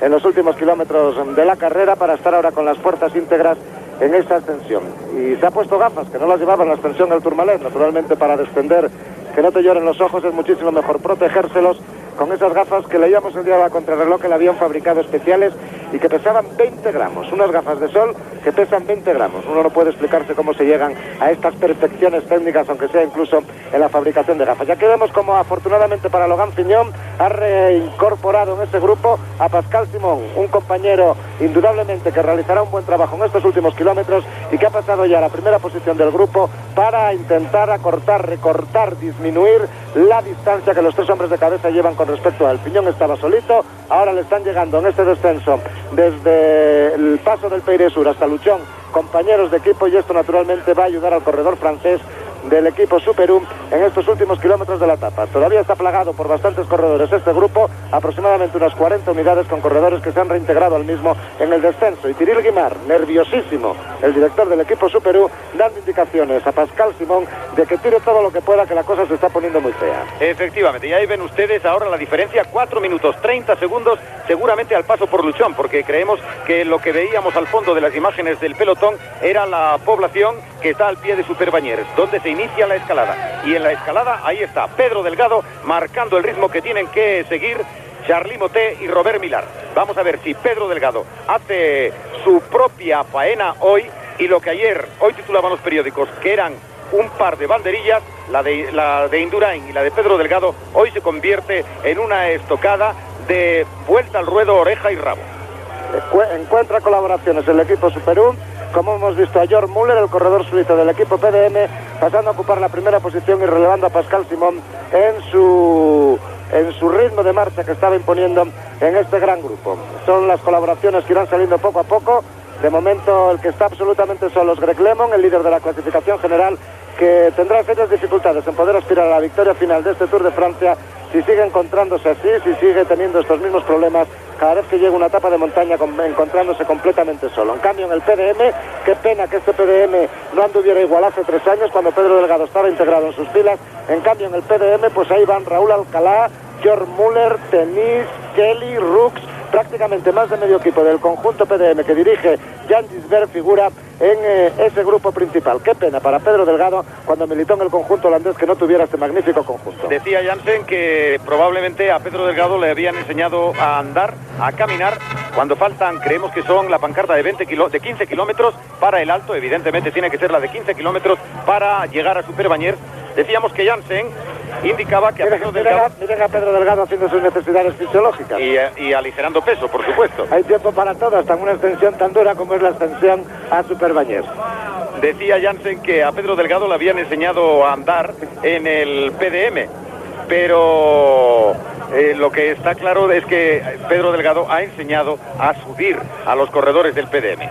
S1: en los últimos kilómetros de la carrera para estar ahora con las fuerzas íntegras en esta ascensión. Y se ha puesto gafas, que no las llevaba en la ascensión del Tourmalet, naturalmente para descender, que no te lloren los ojos, es muchísimo mejor protegérselos con esas gafas que leíamos el día de la contrarreloj, que le habían fabricado especiales y que pesaban 20 gramos, unas gafas de sol que pesan 20 gramos. Uno no puede explicarse cómo se llegan a estas perfecciones técnicas, aunque sea incluso en la fabricación de gafas. Ya que vemos como afortunadamente para Logan Fignon ha reincorporado en ese grupo a Pascal Simón, un compañero indudablemente que realizará un buen trabajo en estos últimos kilómetros y que ha pasado ya a la primera posición del grupo para intentar acortar, recortar, disminuir la distancia que los tres hombres de cabeza llevan con respecto a él. Fignon estaba solito, ahora le están llegando en este descenso desde el paso del Peire Sur hasta Luchón compañeros de equipo, y esto naturalmente va a ayudar al corredor francés del equipo Superú en estos últimos kilómetros de la etapa. Todavía está plagado por bastantes corredores este grupo, aproximadamente unas 40 unidades con corredores que se han reintegrado al mismo en el descenso. Y Cyril Guimard, nerviosísimo, el director del equipo Superú, dando indicaciones a Pascal Simón de que tire todo lo que pueda, que la cosa se está poniendo muy fea.
S2: Efectivamente, y ahí ven ustedes ahora la diferencia, 4 minutos 30 segundos seguramente al paso por Luchón, porque creemos que lo que veíamos al fondo de las imágenes del pelotón era la población que está al pie de Superbañers, donde se inicia la escalada. Y en la escalada ahí está Pedro Delgado marcando el ritmo que tienen que seguir Charly Motet y Robert Millar. Vamos a ver si Pedro Delgado hace su propia faena hoy, y lo que hoy titulaban los periódicos que eran un par de banderillas, la de Indurain y la de Pedro Delgado, hoy se convierte en una estocada de vuelta al ruedo, oreja y rabo.
S1: Encuentra colaboraciones el equipo Superú, como hemos visto a Jörg Müller, el corredor suizo del equipo PDM, pasando a ocupar la primera posición y relevando a Pascal Simón en su ritmo de marcha que estaba imponiendo en este gran grupo. Son las colaboraciones que irán saliendo poco a poco. De momento el que está absolutamente solo es Greg LeMond, el líder de la clasificación general, que tendrá serias dificultades en poder aspirar a la victoria final de este Tour de Francia si sigue encontrándose así, si sigue teniendo estos mismos problemas cada vez que llega una etapa de montaña encontrándose completamente solo. En cambio en el PDM, qué pena que este PDM no anduviera igual hace 3 años cuando Pedro Delgado estaba integrado en sus filas. En cambio en el PDM pues ahí van Raúl Alcalá, Jörg Müller, Tenis, Kelly, Rux, prácticamente más de medio equipo del conjunto PDM que dirige Jan Gisbert figura en ese grupo principal. Qué pena para Pedro Delgado cuando militó en el conjunto holandés que no tuviera este magnífico conjunto.
S2: Decía Jansen que probablemente a Pedro Delgado le habían enseñado a andar, a caminar, cuando faltan, creemos que son la pancarta de 15 kilómetros para el alto. Evidentemente tiene que ser la de 15 kilómetros para llegar a Superbañers, Decíamos que Janssen indicaba que a Pedro Delgado...
S1: Miren a Pedro Delgado haciendo sus necesidades fisiológicas.
S2: Y aligerando peso, por supuesto.
S1: Hay tiempo para todo, hasta en una extensión tan dura como es la extensión a Superbañés.
S2: Decía Janssen que a Pedro Delgado le habían enseñado a andar en el PDM, pero lo que está claro es que Pedro Delgado ha enseñado a subir a los corredores del PDM.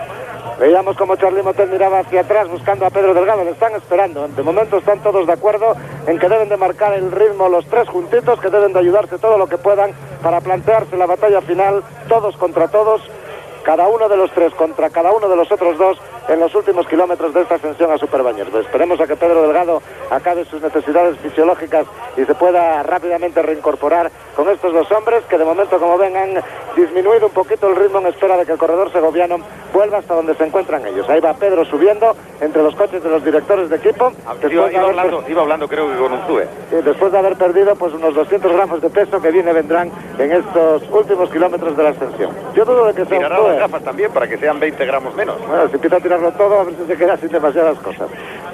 S1: Veíamos como Charly Motet miraba hacia atrás buscando a Pedro Delgado, le están esperando. De momento están todos de acuerdo en que deben de marcar el ritmo los tres juntitos, que deben de ayudarse todo lo que puedan para plantearse la batalla final, todos contra todos, cada uno de los tres contra cada uno de los otros dos en los últimos kilómetros de esta ascensión a Superbañés. Pues esperemos a que Pedro Delgado acabe sus necesidades fisiológicas y se pueda rápidamente reincorporar con estos dos hombres que de momento, como ven, han disminuido un poquito el ritmo en espera de que el corredor segoviano vuelva hasta donde se encuentran ellos. Ahí va Pedro subiendo entre los coches de los directores de equipo.
S2: Iba hablando creo que con Unzúe.
S1: Después de haber perdido pues unos 200 gramos de peso que vendrán en estos últimos kilómetros de la ascensión. Yo dudo de que sea
S2: Tirará las gafas también para que sean 20 gramos menos.
S1: Bueno, si empieza a tirarlo todo, a ver si se queda sin demasiadas cosas.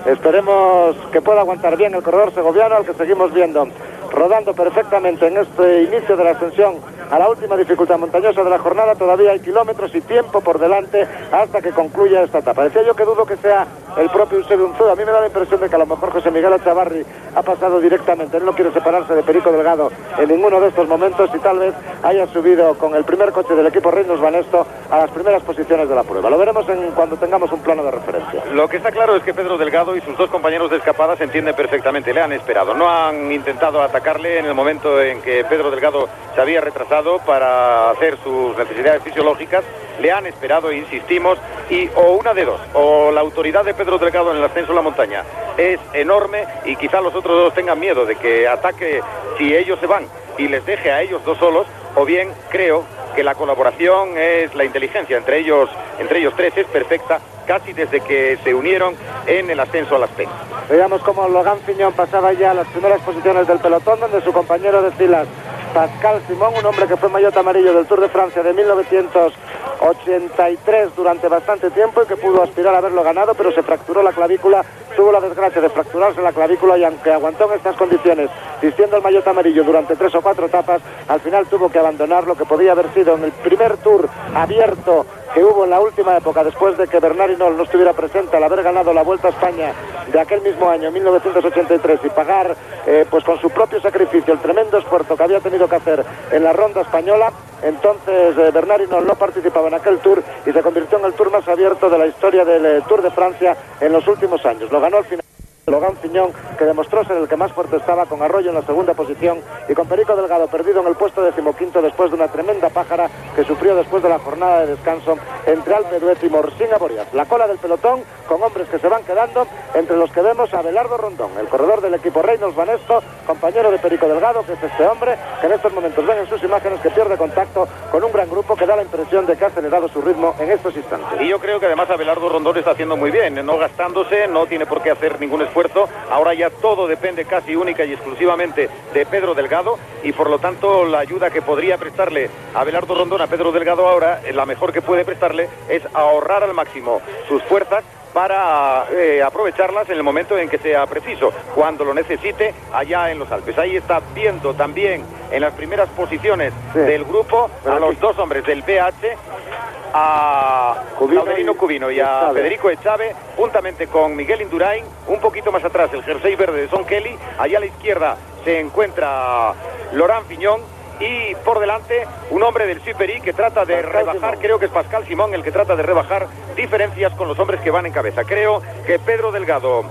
S1: Esperemos que pueda aguantar bien el corredor segoviano, al que seguimos viendo rodando perfectamente en este inicio de la ascensión a la última dificultad montañosa de la jornada. Todavía hay kilómetros y tiempo por delante hasta que concluya esta etapa. Decía yo que dudo que sea el propio Eusebio Unzúa. A mí me da la impresión de que a lo mejor José Miguel Echavarri ha pasado directamente. Él no quiere separarse de Perico Delgado en ninguno de estos momentos y tal vez haya subido con el primer coche del equipo Reynolds Banesto a las primeras posiciones de la prueba. Lo veremos cuando tengamos un plano de referencia.
S2: Lo que está claro es que Pedro Delgado y sus dos compañeros de escapada se entienden perfectamente. Le han esperado. No han intentado atacarle en el momento en que Pedro Delgado se había retrasado para hacer sus necesidades fisiológicas. Le han esperado, insistimos, y o una de dos, o la autoridad de Pedro Delgado en el ascenso a la montaña es enorme y quizá los otros dos tengan miedo de que ataque si ellos se van y les deje a ellos dos solos, o bien creo que la colaboración es la inteligencia entre ellos tres es perfecta, casi desde que se unieron en el ascenso a las Peñas.
S1: Veíamos cómo Logan Fiñón pasaba ya a las primeras posiciones del pelotón, donde su compañero de filas Pascal Simón, un hombre que fue maillot amarillo del Tour de Francia de 1983 durante bastante tiempo y que pudo aspirar a haberlo ganado, pero se fracturó la clavícula, tuvo la desgracia de fracturarse la clavícula y aunque aguantó en estas condiciones vistiendo el maillot amarillo durante 3 o 4 etapas, al final tuvo que abandonar lo que podía haber sido en el primer Tour abierto que hubo en la última época, después de que Bernard Hinault no estuviera presente al haber ganado la Vuelta a España de aquel mismo año, 1983, y pagar pues con su propio sacrificio el tremendo esfuerzo que había tenido que hacer en la ronda española. Entonces Bernard Hinault no participaba en aquel Tour y se convirtió en el Tour más abierto de la historia del Tour de Francia en los últimos años. Lo ganó al final Logan Fiñón, que demostró ser el que más fuerte estaba, con Arroyo en la segunda posición y con Perico Delgado perdido en el puesto 15º después de una tremenda pájara que sufrió después de la jornada de descanso entre Alpe d'Huez y Morsinga Borias. La cola del pelotón con hombres que se van quedando, entre los que vemos a Abelardo Rondón, el corredor del equipo Reynolds Banesto, compañero de Perico Delgado, que es este hombre que en estos momentos ven en sus imágenes que pierde contacto con un gran grupo que da la impresión de que ha acelerado su ritmo en estos instantes.
S2: Y yo creo que además Abelardo Rondón está haciendo muy bien, no gastándose, no tiene por qué hacer ningún esfuerzo. Ahora ya todo depende casi única y exclusivamente de Pedro Delgado y por lo tanto la ayuda que podría prestarle Abelardo Rondón a Pedro Delgado ahora, la mejor que puede prestarle es ahorrar al máximo sus fuerzas para aprovecharlas en el momento en que sea preciso, cuando lo necesite allá en los Alpes. Ahí está viendo también en las primeras posiciones del grupo a los dos hombres del BH, a Laudelino Cubino y a Federico Echave, juntamente con Miguel Indurain, un poquito más atrás el jersey verde de Son Kelly, allá a la izquierda se encuentra Laurent Fignon y por delante un hombre del Superi que trata de rebajar, creo que es Pascal Simón el que trata de rebajar diferencias con los hombres que van en cabeza. Creo que Pedro Delgado,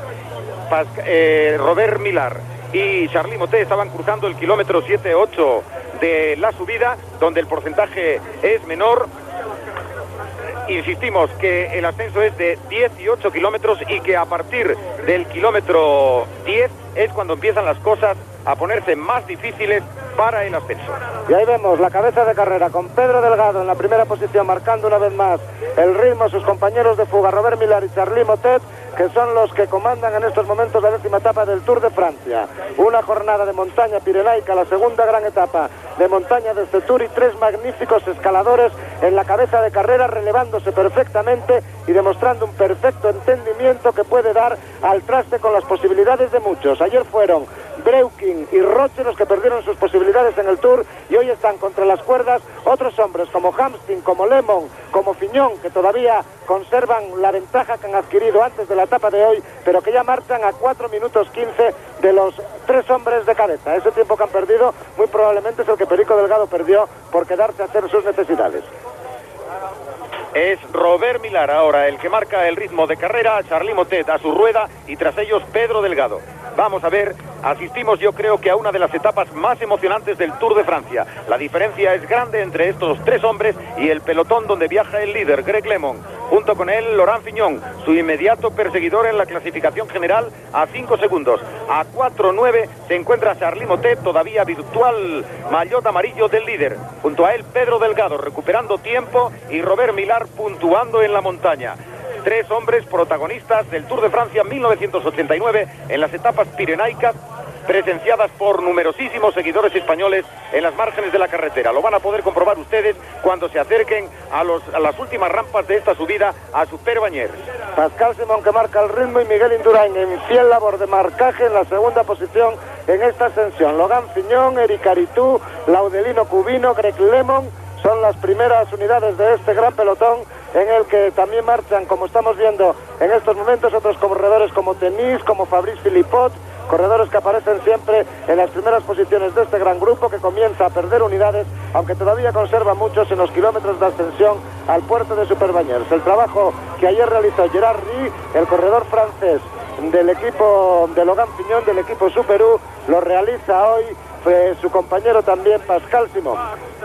S2: Robert Millar y Charly Motet estaban cruzando el kilómetro 7-8 de la subida, donde el porcentaje es menor. Insistimos que el ascenso es de 18 kilómetros y que a partir del kilómetro 10 es cuando empiezan las cosas a ponerse más difíciles para el ascenso.
S1: Y ahí vemos la cabeza de carrera con Pedro Delgado en la primera posición, marcando una vez más el ritmo a sus compañeros de fuga, Robert Millar y Charly Motet, que son los que comandan en estos momentos la 10ª etapa del Tour de Francia. Una jornada de montaña pirenaica, la segunda gran etapa de montaña de este Tour y 3 magníficos escaladores en la cabeza de carrera, relevándose perfectamente y demostrando un perfecto entendimiento que puede dar al traste con las posibilidades de muchos. Ayer fueron Breuking y Roche los que perdieron sus posibilidades en el Tour y hoy están contra las cuerdas otros hombres como Hamstin, como Lemon, como Fignon, que todavía conservan la ventaja que han adquirido antes de la etapa de hoy, pero que ya marchan a 4 minutos 15 de los 3 hombres de cabeza. Ese tiempo que han perdido muy probablemente es el que Perico Delgado perdió por quedarse a hacer sus necesidades.
S2: Es Robert Millar ahora el que marca el ritmo de carrera, Charly Motet a su rueda y tras ellos Pedro Delgado. Vamos a ver, asistimos yo creo que a una de las etapas más emocionantes del Tour de Francia. La diferencia es grande entre estos 3 hombres y el pelotón donde viaja el líder, Greg LeMond. Junto con él, Laurent Fignon, su inmediato perseguidor en la clasificación general a 5 segundos. A 4:09 se encuentra Charly Motet, todavía virtual maillot amarillo del líder. Junto a él, Pedro Delgado recuperando tiempo y Robert Millar puntuando en la montaña. 3 hombres protagonistas del Tour de Francia 1989 en las etapas pirenaicas, presenciadas por numerosísimos seguidores españoles en las márgenes de la carretera. Lo van a poder comprobar ustedes cuando se acerquen a las últimas rampas de esta subida a Super-Bagnères.
S1: Pascal Simón que marca el ritmo y Miguel Indurain en fiel labor de marcaje en la segunda posición en esta ascensión. Logan Fignon, Eric Aritú, Laudelino Cubino, Greg LeMond son las primeras unidades de este gran pelotón en el que también marchan, como estamos viendo en estos momentos, otros corredores como Tenis, como Fabrice Philippot, corredores que aparecen siempre en las primeras posiciones de este gran grupo que comienza a perder unidades, aunque todavía conserva muchos en los kilómetros de ascensión al puerto de Super-Bagnères. El trabajo que ayer realizó Gerard Rie, el corredor francés del equipo de Logan Fignon, del equipo Super-U, lo realiza hoy su compañero también Pascal Simón.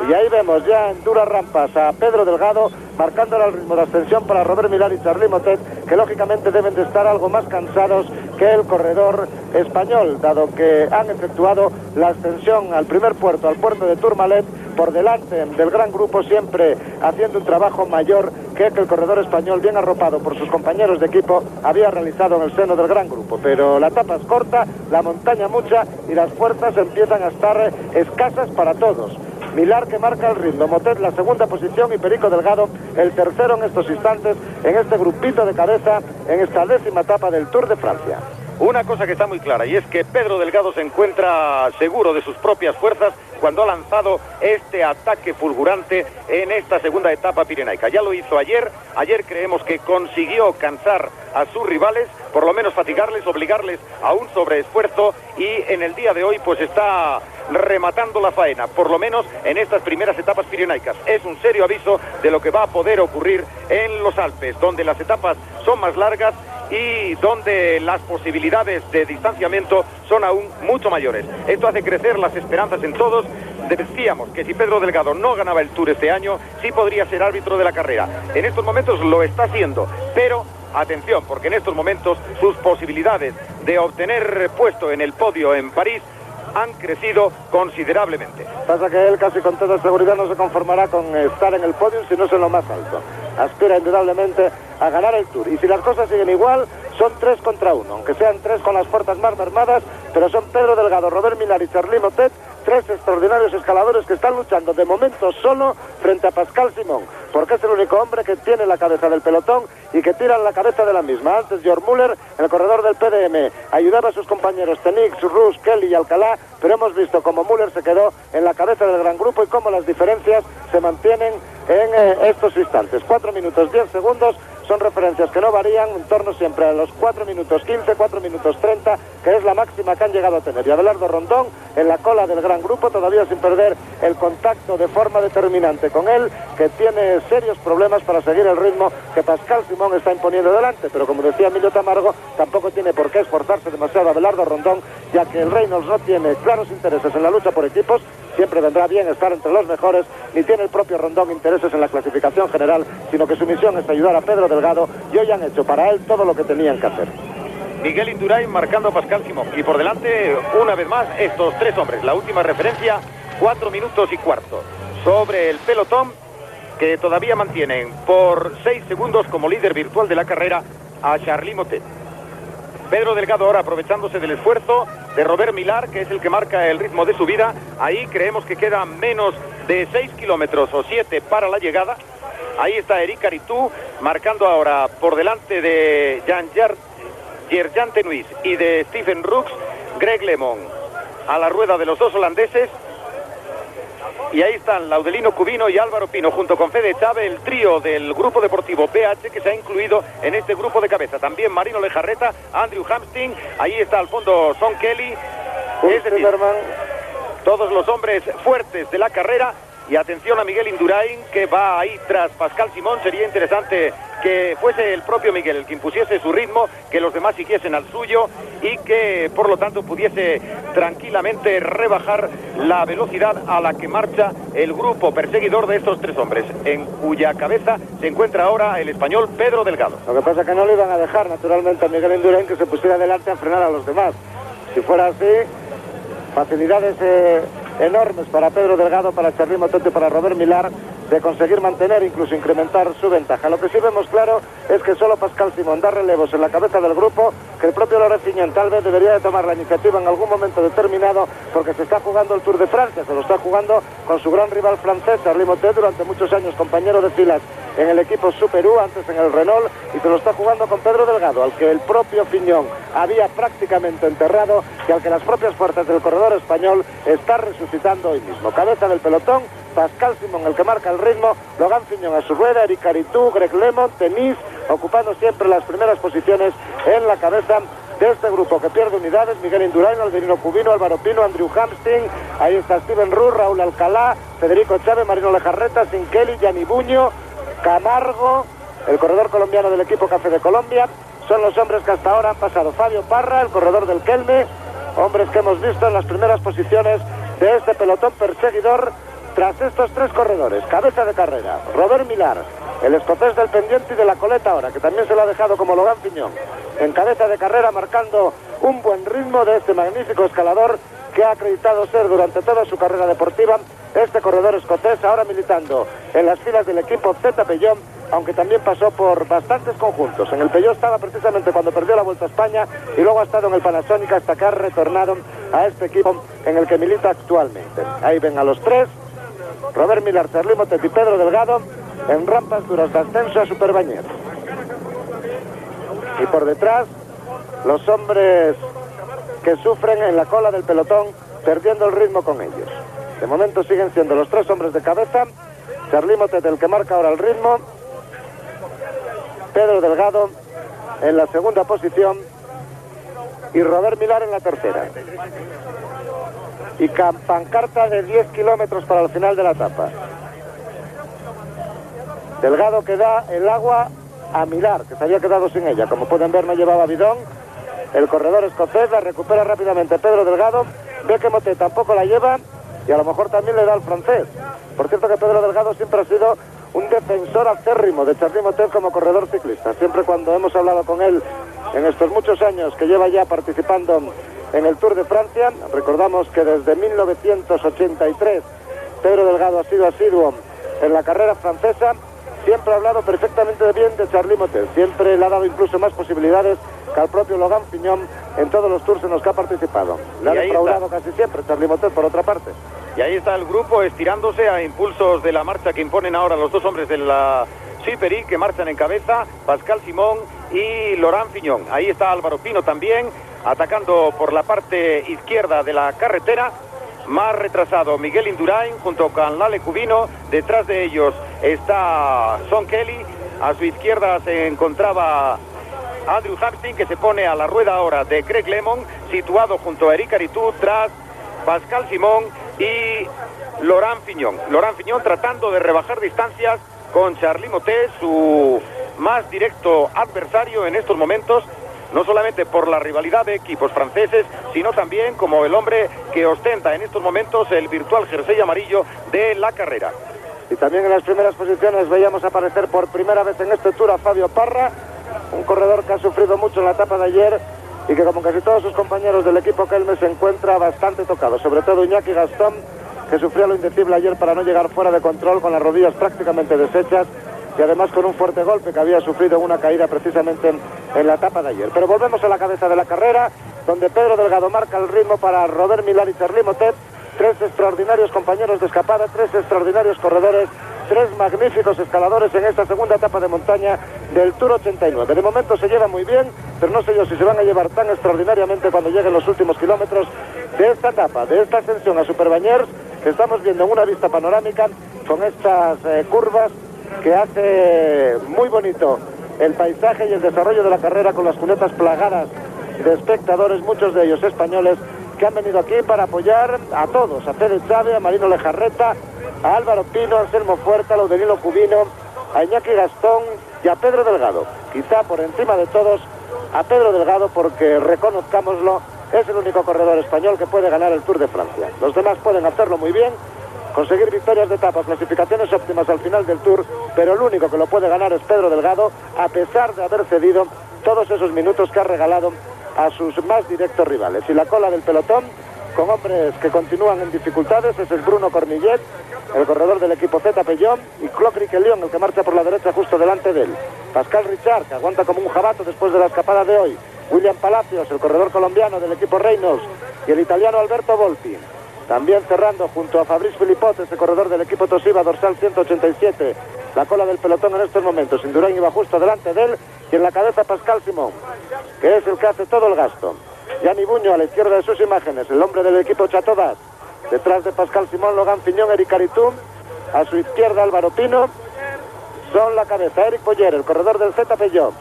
S1: Y ahí vemos ya en duras rampas a Pedro Delgado marcándole el ritmo de ascensión para Robert Millar y Charly Motet, que lógicamente deben de estar algo más cansados que el corredor español, dado que han efectuado la ascensión al primer puerto, al puerto de Tourmalet, por delante del gran grupo, siempre haciendo un trabajo mayor que el corredor español, bien arropado por sus compañeros de equipo, había realizado en el seno del gran grupo. Pero la etapa es corta, la montaña mucha y las fuerzas empiezan a estar escasas para todos. Millar que marca el ritmo, Motet la segunda posición y Perico Delgado el tercero en estos instantes, en este grupito de cabeza, en esta 10ª etapa del Tour de Francia.
S2: Una cosa que está muy clara y es que Pedro Delgado se encuentra seguro de sus propias fuerzas cuando ha lanzado este ataque fulgurante en esta segunda etapa pirenaica. Ya lo hizo ayer creemos que consiguió cansar a sus rivales, por lo menos fatigarles, obligarles a un sobreesfuerzo y en el día de hoy pues está rematando la faena, por lo menos en estas primeras etapas pirenaicas. Es un serio aviso de lo que va a poder ocurrir en los Alpes, donde las etapas son más largas y donde las posibilidades de distanciamiento son aún mucho mayores. Esto hace crecer las esperanzas en todos. Decíamos que si Pedro Delgado no ganaba el Tour este año, sí podría ser árbitro de la carrera. En estos momentos lo está haciendo, pero atención, porque en estos momentos sus posibilidades de obtener puesto en el podio en París han crecido considerablemente.
S1: Pasa que él casi con toda seguridad no se conformará con estar en el podio, sino en lo más alto. Aspira indudablemente a ganar el Tour. Y si las cosas siguen igual, son 3 contra 1, aunque sean 3 con las puertas más mermadas, pero son Pedro Delgado, Robert Millar y Charly Motet, 3 extraordinarios escaladores que están luchando de momento solo frente a Pascal Simón, porque es el único hombre que tiene la cabeza del pelotón y que tira la cabeza de la misma. Antes Georg Müller, el corredor del PDM, ayudaba a sus compañeros Tenix, Rus, Kelly y Alcalá, pero hemos visto cómo Müller se quedó en la cabeza del gran grupo y cómo las diferencias se mantienen en estos instantes. 4 minutos 10 segundos son referencias que no varían, en torno siempre a los 4 minutos 15, 4 minutos 30, que es la máxima que han llegado a tener. Y Abelardo Rondón en la cola del gran grupo, todavía sin perder el contacto de forma determinante con él, que tiene serios problemas para seguir el ritmo que Pascal Simón está imponiendo delante. Pero como decía Emilio Tamargo, tampoco tiene por qué esforzarse demasiado Abelardo Rondón, ya que el Reynolds no tiene claros intereses en la lucha por equipos, siempre vendrá bien estar entre los mejores, ni tiene el propio Rondón intereses en la clasificación general, sino que su misión es ayudar a Pedro Delgado, y hoy han hecho para él todo lo que tenían que hacer.
S2: Miguel Indurain marcando a Pascal Simón y por delante una vez más estos 3 hombres. La última referencia, 4 minutos y cuarto sobre el pelotón, que todavía mantienen por 6 segundos como líder virtual de la carrera a Charly Motet. Pedro Delgado ahora aprovechándose del esfuerzo de Robert Millar, que es el que marca el ritmo de subida. Ahí creemos que queda menos de 6 kilómetros o 7 para la llegada. Ahí está Eric Aritú marcando ahora por delante de Gerjan Tenuis y de Stephen Rooks, Greg LeMond a la rueda de los dos holandeses. Y ahí están Laudelino Cubino y Álvaro Pino junto con Fede Chave, el trío del grupo deportivo PH que se ha incluido en este grupo de cabeza. También Marino Lejarreta, Andrew Hamsting, ahí está al fondo Sean Kelly, es decir, todos los hombres fuertes de la carrera. Y atención a Miguel Indurain, que va ahí tras Pascal Simón. Sería interesante que fuese el propio Miguel el que impusiese su ritmo, que los demás siguiesen al suyo y que por lo tanto pudiese tranquilamente rebajar la velocidad a la que marcha el grupo perseguidor de estos tres hombres, en cuya cabeza se encuentra ahora el español Pedro Delgado.
S1: Lo que pasa es que no le iban a dejar naturalmente a Miguel Indurain que se pusiera adelante a frenar a los demás. Si fuera así, facilidades enormes para Pedro Delgado, para Charly Motet y para Robert Millar de conseguir mantener, incluso incrementar su ventaja. Lo que sí vemos claro es que solo Pascal Simón da relevos en la cabeza del grupo, que el propio Laurent Fignon tal vez debería de tomar la iniciativa en algún momento determinado, porque se está jugando el Tour de Francia, se lo está jugando con su gran rival francés, Charly Motet, durante muchos años compañero de filas en el equipo Super U, antes en el Renault, y se lo está jugando con Pedro Delgado, al que el propio Fignon había prácticamente enterrado y al que las propias fuerzas del corredor español está resucitando hoy mismo. Cabeza del pelotón, Pascal Simón, el que marca el ritmo, Logan Fignon a su rueda, Eric Aritú, Greg LeMond, Tenis, ocupando siempre las primeras posiciones en la cabeza de este grupo que pierde unidades. Miguel Indurain, Laudelino Cubino, Álvaro Pino, Andrew Hamsting, ahí está Steven Rus, Raúl Alcalá, Federico Chávez, Marino Lejarreta, Sin Kelly, Gianni Buño, Camargo, el corredor colombiano del equipo Café de Colombia. Son los hombres que hasta ahora han pasado. Fabio Parra, el corredor del Kelme, hombres que hemos visto en las primeras posiciones de este pelotón perseguidor. Tras estos tres corredores, cabeza de carrera, Robert Millar, el escocés del pendiente y de la coleta ahora, que también se lo ha dejado como Logan Fignon, en cabeza de carrera, marcando un buen ritmo de este magnífico escalador que ha acreditado ser durante toda su carrera deportiva este corredor escocés, ahora militando en las filas del equipo Z Peugeot, aunque también pasó por bastantes conjuntos. En el Peugeot estaba precisamente cuando perdió la Vuelta a España y luego ha estado en el Panasonic hasta que ha retornado a este equipo en el que milita actualmente. Ahí ven a los tres, Robert Millar, Charly Motet y Pedro Delgado, en rampas duras de ascenso a Superbañez. Y por detrás, los hombres que sufren en la cola del pelotón, perdiendo el ritmo con ellos. De momento siguen siendo los tres hombres de cabeza, Charly Motet el que marca ahora el ritmo, Pedro Delgado en la segunda posición y Robert Millar en la tercera. Y pancarta de 10 kilómetros para el final de la etapa. Delgado que da el agua a Millar, que se había quedado sin ella. Como pueden ver, no llevaba bidón. El corredor escocés la recupera rápidamente Pedro Delgado. Ve que Motet tampoco la lleva y a lo mejor también le da al francés. Por cierto que Pedro Delgado siempre ha sido un defensor acérrimo de Charly Motet como corredor ciclista. Siempre cuando hemos hablado con él en estos muchos años que lleva ya participando en el Tour de Francia, recordamos que desde 1983 Pedro Delgado ha sido asiduo en la carrera francesa, siempre ha hablado perfectamente bien de Charly Motet, siempre le ha dado incluso más posibilidades que al propio Logan Fignon en todos los tours en los que ha participado. Le ha defraudado casi siempre Charly Motet, por otra parte.
S2: Y ahí está el grupo estirándose a impulsos de la marcha que imponen ahora los dos hombres de la Super-I que marchan en cabeza, Pascal Simón y Laurent Fignon. Ahí está Álvaro Pino también, atacando por la parte izquierda de la carretera. Más retrasado Miguel Indurain junto con Lale Cubino. Detrás de ellos está Sean Kelly. A su izquierda se encontraba Andrew Hamsting, que se pone a la rueda ahora de Greg LeMond, situado junto a Eric Aritú, tras Pascal Simón y Laurent Fignon. Laurent Fignon tratando de rebajar distancias con Charly Motet, su más directo adversario en estos momentos, no solamente por la rivalidad de equipos franceses, sino también como el hombre que ostenta en estos momentos el virtual jersey amarillo de la carrera.
S1: Y también en las primeras posiciones veíamos aparecer por primera vez en este Tour a Fabio Parra, un corredor que ha sufrido mucho en la etapa de ayer y que, como casi todos sus compañeros del equipo Kelme, se encuentra bastante tocado, sobre todo Iñaki Gastón, que sufrió lo indecible ayer para no llegar fuera de control con las rodillas prácticamente deshechas, y además con un fuerte golpe que había sufrido en una caída precisamente en la etapa de ayer. Pero volvemos a la cabeza de la carrera, donde Pedro Delgado marca el ritmo para Robert Millar y Charly Motet, tres extraordinarios compañeros de escapada, tres extraordinarios corredores, tres magníficos escaladores en esta segunda etapa de montaña del Tour 89. De momento se lleva muy bien, pero no sé yo si se van a llevar tan extraordinariamente cuando lleguen los últimos kilómetros de esta etapa, de esta ascensión a Superbañers, que estamos viendo en una vista panorámica con estas curvas que hace muy bonito el paisaje y el desarrollo de la carrera, con las cunetas plagadas de espectadores, muchos de ellos españoles, que han venido aquí para apoyar a todos, a Fede Chávez, a Marino Lejarreta, a Álvaro Pino, a Anselmo Fuerza, a Laudelino Cubino, a Iñaki Gastón y a Pedro Delgado. Quizá por encima de todos a Pedro Delgado, porque reconozcámoslo, es el único corredor español que puede ganar el Tour de Francia. Los demás pueden hacerlo muy bien, conseguir victorias de etapa, clasificaciones óptimas al final del Tour, pero el único que lo puede ganar es Pedro Delgado, a pesar de haber cedido todos esos minutos que ha regalado a sus más directos rivales. Y la cola del pelotón, con hombres que continúan en dificultades, es el Bruno Cornillet, el corredor del equipo Z Pellón, y Clocri León, el que marcha por la derecha justo delante de él. Pascal Richard, que aguanta como un jabato después de la escapada de hoy. William Palacios, el corredor colombiano del equipo Reynolds, y el italiano Alberto Volpi. También cerrando junto a Fabrice Philippot, ese corredor del equipo Toshiba, dorsal 187. La cola del pelotón en estos momentos. Indurain iba justo delante de él, y en la cabeza Pascal Simón, que es el que hace todo el gasto. Gianni Buño a la izquierda de sus imágenes, el hombre del equipo Chatodas. Detrás de Pascal Simón, Logan Fiñón, Eric Aritú. A su izquierda Álvaro Pino. Son la cabeza Eric Boyer, el corredor del Z Peugeot,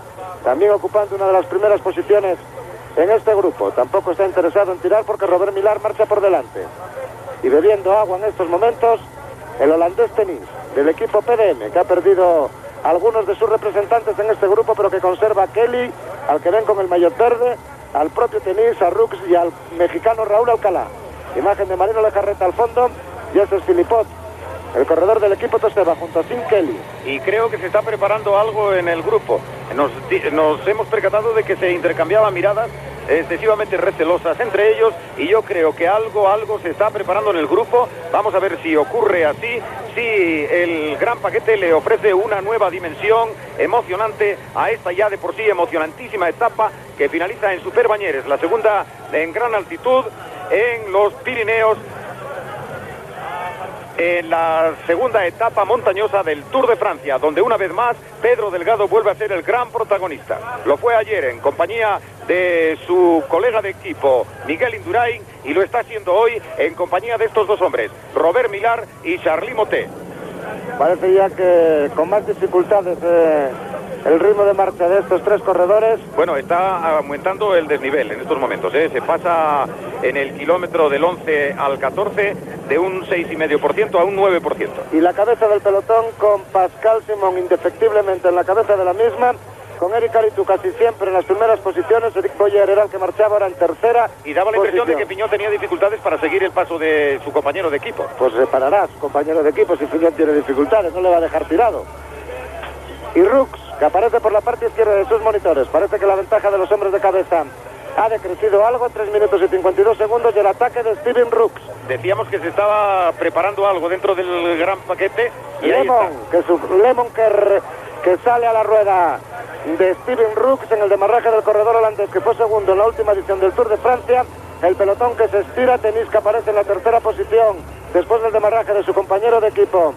S1: también ocupando una de las primeras posiciones en este grupo. Tampoco está interesado en tirar porque Robert Millar marcha por delante. Y bebiendo agua en estos momentos, el holandés Tenis, del equipo PDM, que ha perdido algunos de sus representantes en este grupo, pero que conserva a Kelly, al que ven con el maillot verde, al propio Tenis, a Rux y al mexicano Raúl Alcalá. Imagen de Marino Lejarreta al fondo, y ese es Philippot, el corredor del equipo Toshiba, junto a Tim Kelly.
S2: Y creo que se está preparando algo en el grupo. Nos hemos percatado de que se intercambiaban miradas excesivamente recelosas entre ellos, y yo creo que algo se está preparando en el grupo. Vamos a ver si ocurre así, si el gran paquete le ofrece una nueva dimensión emocionante a esta ya de por sí emocionantísima etapa que finaliza en Superbañeres, la segunda en gran altitud en los Pirineos, en la segunda etapa montañosa del Tour de Francia, donde una vez más Pedro Delgado vuelve a ser el gran protagonista. Lo fue ayer en compañía de su colega de equipo Miguel Indurain, y lo está haciendo hoy en compañía de estos dos hombres, Robert Millar y Charly Motet.
S1: Parece ya que con más dificultades el ritmo de marcha de estos tres corredores.
S2: Bueno, está aumentando el desnivel en estos momentos, se pasa en el kilómetro del 11 al 14 de un 6,5% a un 9%.
S1: Y la cabeza del pelotón con Pascal Simón indefectiblemente en la cabeza de la misma, con Eric Aritú casi siempre en las primeras posiciones. Eric Boyer era el que marchaba ahora en tercera.
S2: Y daba la impresión de que Piñón tenía dificultades para seguir el paso de su compañero de equipo.
S1: Pues reparará su compañero de equipo si Piñón tiene dificultades, no le va a dejar tirado. Y Rux, que aparece por la parte izquierda de sus monitores. Parece que la ventaja de los hombres de cabeza ha decrecido algo, 3 minutos y 52 segundos, y el ataque de Steven Rux.
S2: Decíamos que se estaba preparando algo dentro del gran paquete. Y
S1: Lemon, que sale a la rueda de Steven Rux en el demarraje del corredor holandés, que fue segundo en la última edición del Tour de Francia. El pelotón que se estira, Tenis, que aparece en la tercera posición después del demarraje de su compañero de equipo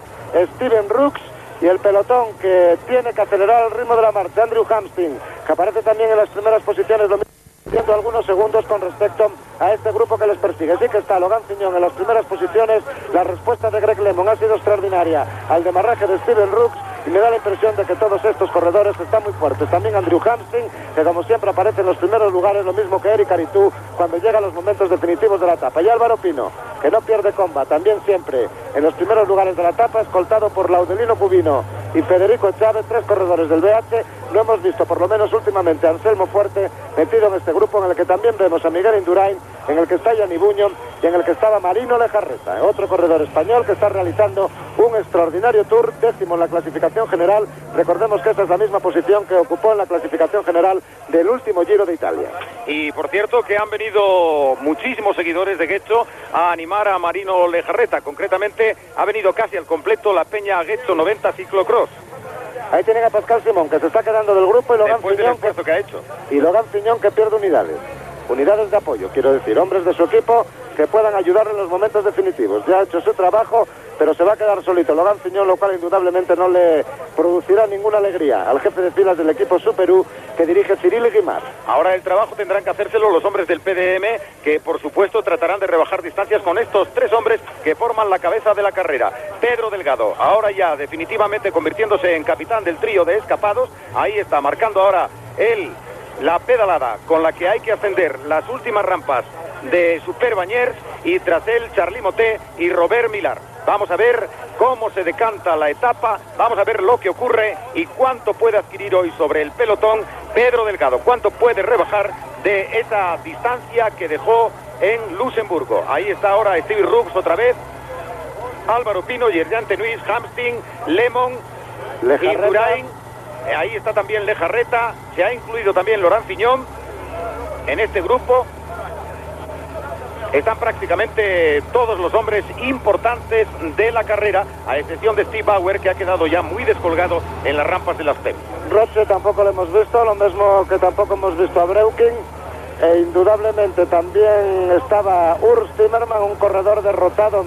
S1: Steven Rux. Y el pelotón que tiene que acelerar el ritmo de la marcha, Andrew Hamstin, que aparece también en las primeras posiciones, lo mismo, perdiendo algunos segundos con respecto a este grupo que les persigue. Sí que está Logan Fiñón en las primeras posiciones. La respuesta de Greg Lemon ha sido extraordinaria al demarraje de Steven Rux, y me da la impresión de que todos estos corredores están muy fuertes. También Andrew Hamstin, que como siempre aparece en los primeros lugares, lo mismo que Eric Aritú cuando llegan los momentos definitivos de la etapa. Y Álvaro Pino, que no pierde comba, también siempre en los primeros lugares de la etapa, escoltado por Laudelino Cubino y Federico Chávez, tres corredores del BH. No hemos visto, por lo menos últimamente, a Anselmo Fuerte metido en este grupo, en el que también vemos a Miguel Indurain, en el que está Gianni Buño y en el que estaba Marino Lejarreta, otro corredor español que está realizando un extraordinario Tour, 10º en la clasificación general. Recordemos que esta es la misma posición que ocupó en la clasificación general del último Giro de Italia.
S2: Y por cierto que han venido muchísimos seguidores de Getxo a animar a Marino Lejarreta. Concretamente ha venido casi al completo la Peña Getxo 90 Ciclocross.
S1: Ahí tienen a Pascal Simón, que se está quedando del grupo, y Logan
S2: Después del
S1: Fiñón,
S2: esfuerzo que ha hecho.
S1: y Logan Fiñón, que pierde unidades. Unidades de apoyo, quiero decir, hombres de su equipo que puedan ayudarle en los momentos definitivos. Ya ha hecho su trabajo, pero se va a quedar solito Logan Fiñón, lo cual indudablemente no le producirá ninguna alegría al jefe de filas del equipo Super-U, que dirige Cyril Guimard.
S2: Ahora el trabajo tendrán que hacérselo los hombres del PDM, que por supuesto tratarán de rebajar distancias con estos tres hombres que forman la cabeza de la carrera. Pedro Delgado, ahora ya definitivamente convirtiéndose en capitán del trío de escapados. Ahí está, marcando ahora la pedalada con la que hay que ascender las últimas rampas de Super Bañers, y tras él Charly Moté y Robert Millar. Vamos a ver cómo se decanta la etapa, vamos a ver lo que ocurre y cuánto puede adquirir hoy sobre el pelotón Pedro Delgado, cuánto puede rebajar de esa distancia que dejó en Luxemburgo. Ahí está ahora Steve Rooks otra vez, Álvaro Pino, Yerjan Tenuis, Hamsting, Lemon, Indurain. Ahí está también Lejarreta, se ha incluido también Laurent Fignon en este grupo. Están prácticamente todos los hombres importantes de la carrera, a excepción de Steve Bauer, que ha quedado ya muy descolgado en las rampas de las TEP.
S1: Roche tampoco lo hemos visto, lo mismo que tampoco hemos visto a Breuking, e indudablemente también estaba Urs Zimmermann, un corredor derrotado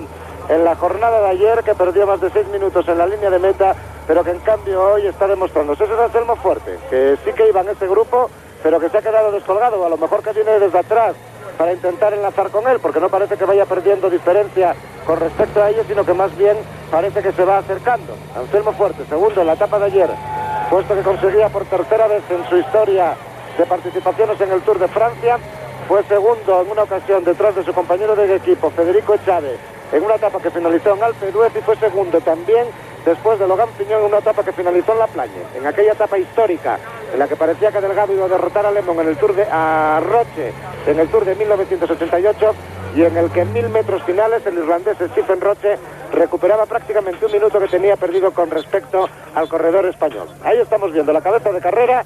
S1: en la jornada de ayer, que perdió más de 6 minutos en la línea de meta, pero que en cambio hoy está demostrándose. Ese es Anselmo Fuerte, que sí que iba en ese grupo, pero que se ha quedado descolgado, a lo mejor que viene desde atrás para intentar enlazar con él, porque no parece que vaya perdiendo diferencia con respecto a ellos, sino que más bien parece que se va acercando. Anselmo Fuerte, segundo en la etapa de ayer, puesto que conseguía por tercera vez en su historia de participaciones en el Tour de Francia. Fue segundo en una ocasión detrás de su compañero de equipo, Federico Echave, en una etapa que finalizó en Alpe d'Huez, y fue segundo también después de Logan Fiñón en una etapa que finalizó en La Plagne, en aquella etapa histórica en la que parecía que Delgado iba a derrotar a Lemon en el Tour a Roche en el Tour de 1988, y en el que en 1000 metros finales el irlandés Stephen Roche recuperaba prácticamente un minuto que tenía perdido con respecto al corredor español. Ahí estamos viendo la cabeza de carrera,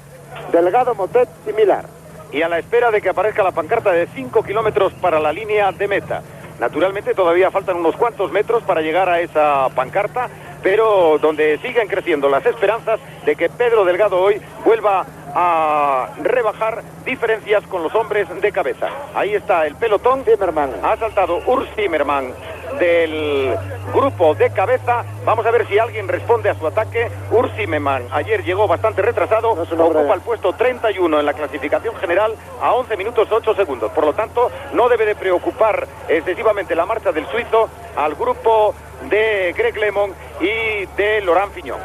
S1: Delgado, Motet y Millar.
S2: Y a la espera de que aparezca la pancarta de 5 kilómetros para la línea de meta. Naturalmente todavía faltan unos cuantos metros para llegar a esa pancarta, pero donde siguen creciendo las esperanzas de que Pedro Delgado hoy vuelva a rebajar diferencias con los hombres de cabeza. Ahí está el pelotón.
S1: Zimmermann.
S2: Ha saltado Urs Zimmermann del grupo de cabeza. Vamos a ver si alguien responde a su ataque. Urs Zimmermann ayer llegó bastante retrasado, ocupa el puesto 31 en la clasificación general a 11 minutos 8 segundos. Por lo tanto, no debe de preocupar excesivamente la marcha del suizo al grupo de Greg LeMond y de Laurent Fignon.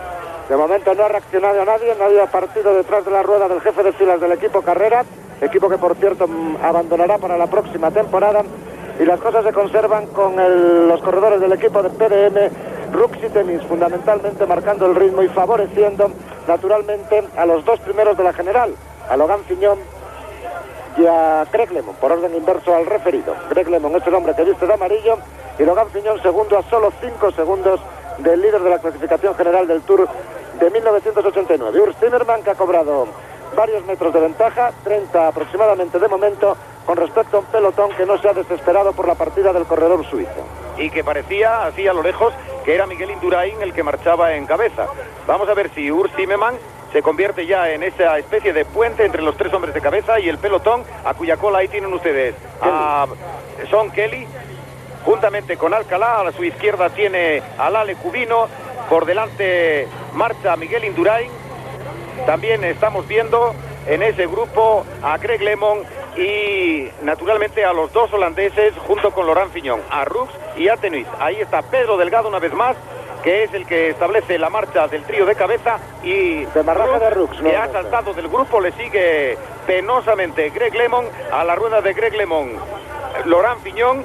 S1: De momento no ha reaccionado nadie ha partido detrás de la rueda del jefe de filas del equipo Carrera, equipo que por cierto abandonará para la próxima temporada, y las cosas se conservan con los corredores del equipo de PDM, Rooks y Tenis, fundamentalmente marcando el ritmo y favoreciendo naturalmente a los dos primeros de la general, a Logan Fignon y a Greg LeMond, por orden inverso al referido. Greg LeMond es el hombre que viste de amarillo, y Logan Fignon segundo a solo 5 segundos del líder de la clasificación general del Tour de 1989. Urs Zimmermann, que ha cobrado varios metros de ventaja, 30 aproximadamente de momento, con respecto a un pelotón que no se ha desesperado por la partida del corredor suizo.
S2: Y que parecía, así a lo lejos, que era Miguel Indurain el que marchaba en cabeza. Vamos a ver si Urs Zimmermann se convierte ya en esa especie de puente entre los tres hombres de cabeza y el pelotón, a cuya cola ahí tienen ustedes a Sean Kelly, juntamente con Alcalá. A su izquierda tiene a Lale Cubino, por delante marcha Miguel Indurain. También estamos viendo en ese grupo a Greg LeMond y naturalmente a los dos holandeses junto con Laurent Fignon, a Rooks y a Tenuis. Ahí está Pedro Delgado una vez más, que es el que establece la marcha del trío de cabeza, y Rooks, que ha saltado del grupo, le sigue penosamente Greg LeMond. A la rueda de Greg LeMond, Laurent Fignon.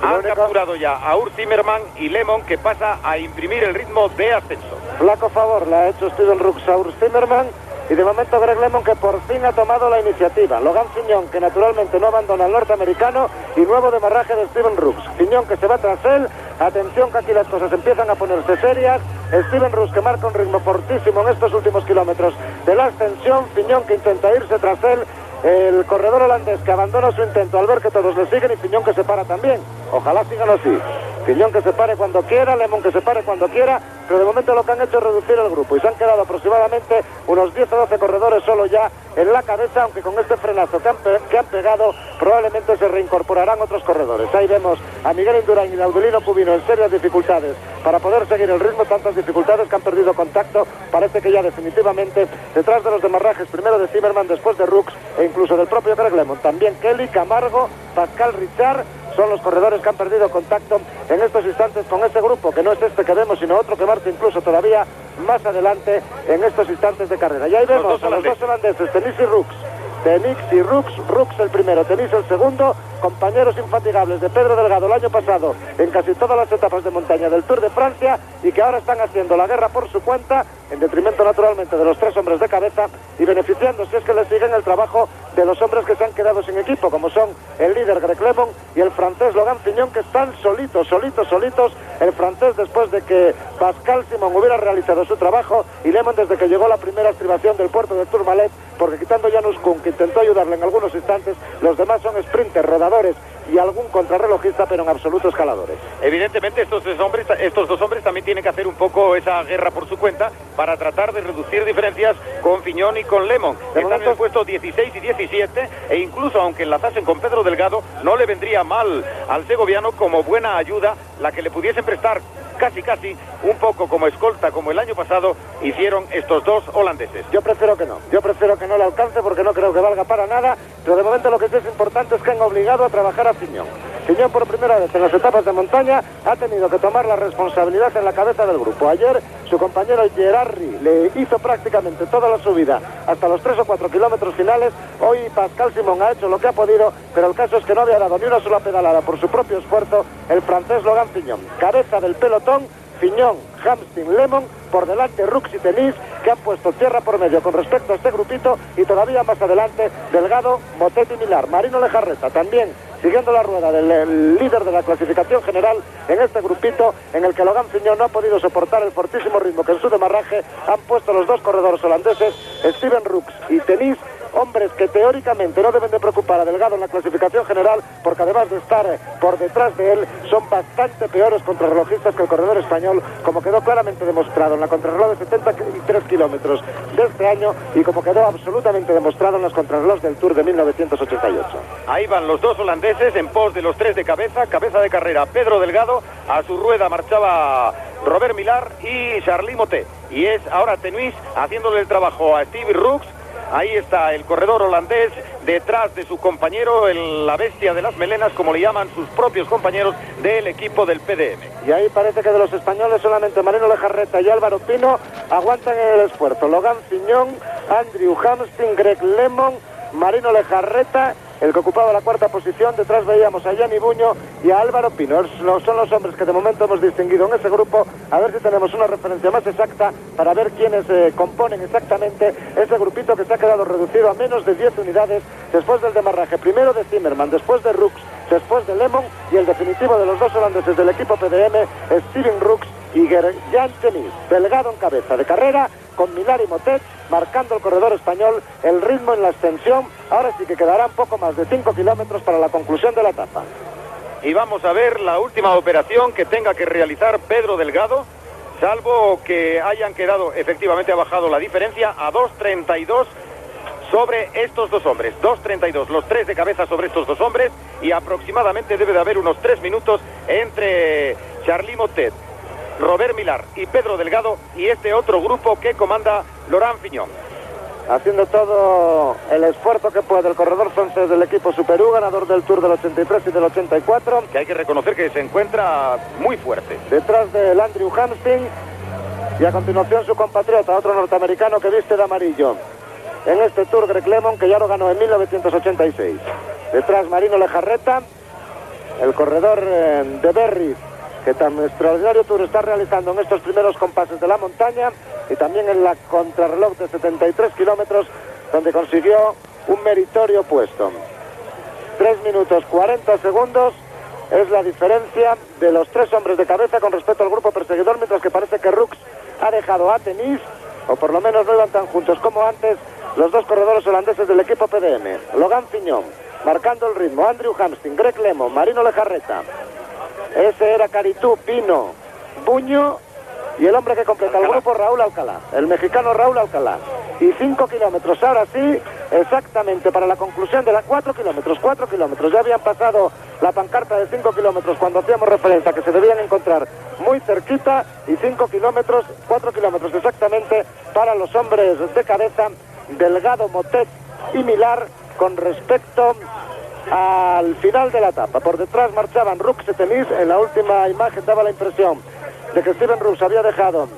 S2: Han capturado ya a Urs Zimmermann y LeMond, que pasa a imprimir el ritmo de ascenso.
S1: Flaco favor le ha hecho Steven Rooks a Urs Zimmermann, y de momento Greg LeMond, que por fin ha tomado la iniciativa. Logan Fignon, que naturalmente no abandona al norteamericano, y nuevo demarraje de Steven Rooks. Fignon, que se va tras él. Atención, que aquí las cosas empiezan a ponerse serias. Steven Rooks, que marca un ritmo fortísimo en estos últimos kilómetros de la ascensión. Fignon, que intenta irse tras él. El corredor holandés, que abandona su intento al ver que todos le siguen, y Fignon, que se para también. Ojalá sigan así. Fillon que se pare cuando quiera, Lemon que se pare cuando quiera, pero de momento lo que han hecho es reducir el grupo y se han quedado aproximadamente unos 10 o 12 corredores solo ya en la cabeza, aunque con este frenazo que han pegado probablemente se reincorporarán otros corredores. Ahí vemos a Miguel Indurain y Laudelino Cubino en serias dificultades para poder seguir el ritmo, tantas dificultades que han perdido contacto, parece que ya definitivamente detrás de los demarrajes, primero de Zimmerman, después de Rooks e incluso del propio Greg Lemon, también Kelly, Camargo, Pascal Richard, son los corredores que han perdido contacto en estos instantes con ese grupo, que no es este que vemos, sino otro que marcha incluso todavía más adelante en estos instantes de carrera. Y ahí vemos a los dos holandeses, Tenis y Rooks. Tenis y Rooks el primero, Tenis el segundo, compañeros infatigables de Pedro Delgado el año pasado en casi todas las etapas de montaña del Tour de Francia y que ahora están haciendo la guerra por su cuenta, en detrimento naturalmente de los tres hombres de cabeza y beneficiando, si es que le siguen, el trabajo de los hombres que se han quedado sin equipo, como son el líder Greg Lemon y el francés Logan Fignon, que están solitos. El francés después de que Pascal Simon hubiera realizado su trabajo y Lemon desde que llegó la primera estribación del puerto de Tourmalet, porque quitando Janus Kuhn, que intentó ayudarle en algunos instantes, los demás son sprinters, rodadores y algún contrarrelojista, pero en absoluto escaladores.
S2: Evidentemente estos dos hombres también tienen que hacer un poco esa guerra por su cuenta para tratar de reducir diferencias con Fignon y con Lemon. Están en el puesto 16 y 17 e incluso aunque enlazasen con Pedro Delgado, no le vendría mal al segoviano como buena ayuda la que le pudiesen prestar casi un poco como escolta, como el año pasado hicieron estos dos holandeses.
S1: Yo prefiero que no le alcance, porque no creo que valga para nada, pero de momento lo que sí es importante es que han obligado a trabajar a Fignon. Fignon por primera vez en las etapas de montaña ha tenido que tomar la responsabilidad en la cabeza del grupo. Ayer su compañero Gerardi le hizo prácticamente toda la subida hasta los 3 o 4 kilómetros finales. Hoy Pascal Simon ha hecho lo que ha podido, pero el caso es que no había dado ni una sola pedalada por su propio esfuerzo el francés Logan Fignon. Cabeza del pelotón, Fignon, Hamstin, Lemon, por delante Rooks y Tenis, que han puesto tierra por medio con respecto a este grupito, y todavía más adelante Delgado, Motet y Millar. Marino Lejarreta también siguiendo la rueda del líder de la clasificación general en este grupito, en el que Logan Fignon no ha podido soportar el fortísimo ritmo que en su demarraje han puesto los dos corredores holandeses, Steven Rooks y Tenis, hombres que teóricamente no deben de preocupar a Delgado en la clasificación general, porque además de estar por detrás de él, son bastante peores contrarrelojistas que el corredor español, como quedó claramente demostrado en la contrarreloj de 73 kilómetros de este año y como quedó absolutamente demostrado en los contrarrelojes del Tour de 1988.
S2: Ahí van los dos holandeses en pos de los tres de cabeza de carrera Pedro Delgado, a su rueda marchaba Robert Millar y Charly Motet, y es ahora Tenis haciéndole el trabajo a Steve Rooks. Ahí está el corredor holandés detrás de su compañero, la bestia de las melenas, como le llaman sus propios compañeros del equipo del PDM.
S1: Y ahí parece que de los españoles solamente Marino Lejarreta y Álvaro Pino aguantan el esfuerzo. Logan Fignon, Andrew Hamstin, Greg Lemon, Marino Lejarreta, el que ocupaba la cuarta posición. Detrás veíamos a Gianni Buño y a Álvaro Pino. Son los hombres que de momento hemos distinguido en ese grupo. A ver si tenemos una referencia más exacta para ver quiénes componen exactamente ese grupito que se ha quedado reducido a menos de 10 unidades después del demarraje. Primero de Zimmerman, después de Rooks, después de Lemon y el definitivo de los dos holandeses del equipo PDM, Steven Rooks y Jan Tenis. Delgado en cabeza de carrera, con Millar y Motet marcando el corredor español el ritmo en la extensión. Ahora sí que quedarán poco más de 5 kilómetros para la conclusión de la etapa.
S2: Y vamos a ver la última operación que tenga que realizar Pedro Delgado, salvo que hayan quedado, efectivamente ha bajado la diferencia a 2.32 sobre estos dos hombres, 2.32 los tres de cabeza sobre estos dos hombres, y aproximadamente debe de haber unos 3 minutos entre Charly Motet, Robert Millar y Pedro Delgado y este otro grupo que comanda Laurent Fignon.
S1: Haciendo todo el esfuerzo que puede el corredor francés del equipo Super U, ganador del Tour del 83 y del 84.
S2: Que hay que reconocer que se encuentra muy fuerte.
S1: Detrás del Andrew Hamstin y a continuación su compatriota, otro norteamericano que viste de amarillo en este Tour, Greg Lemon, que ya lo ganó en 1986. Detrás Marino Lejarreta, el corredor de Berry, que tan extraordinario Tour está realizando en estos primeros compases de la montaña, y también en la contrarreloj de 73 kilómetros, donde consiguió un meritorio puesto. 3 minutos 40 segundos es la diferencia de los tres hombres de cabeza con respecto al grupo perseguidor, mientras que parece que Rooks ha dejado a Tenis, o por lo menos no iban tan juntos como antes los dos corredores holandeses del equipo PDM. Logan Fignon marcando el ritmo, Andrew Hamstin, Greg Lemon, Marino Lejarreta Ese era Caritú, Pino, Buño y el hombre que completa el grupo, Raúl Alcalá, el mexicano Raúl Alcalá. Y 5 kilómetros, ahora sí, exactamente para la conclusión de las 4 kilómetros. Ya habían pasado la pancarta de 5 kilómetros cuando hacíamos referencia a que se debían encontrar muy cerquita, y 5 kilómetros, 4 kilómetros exactamente para los hombres de cabeza, Delgado, Motet y Millar, con respecto al final de la etapa. Por detrás marchaban Rux y Tenis. En la última imagen daba la impresión de que Steven Rux había dejado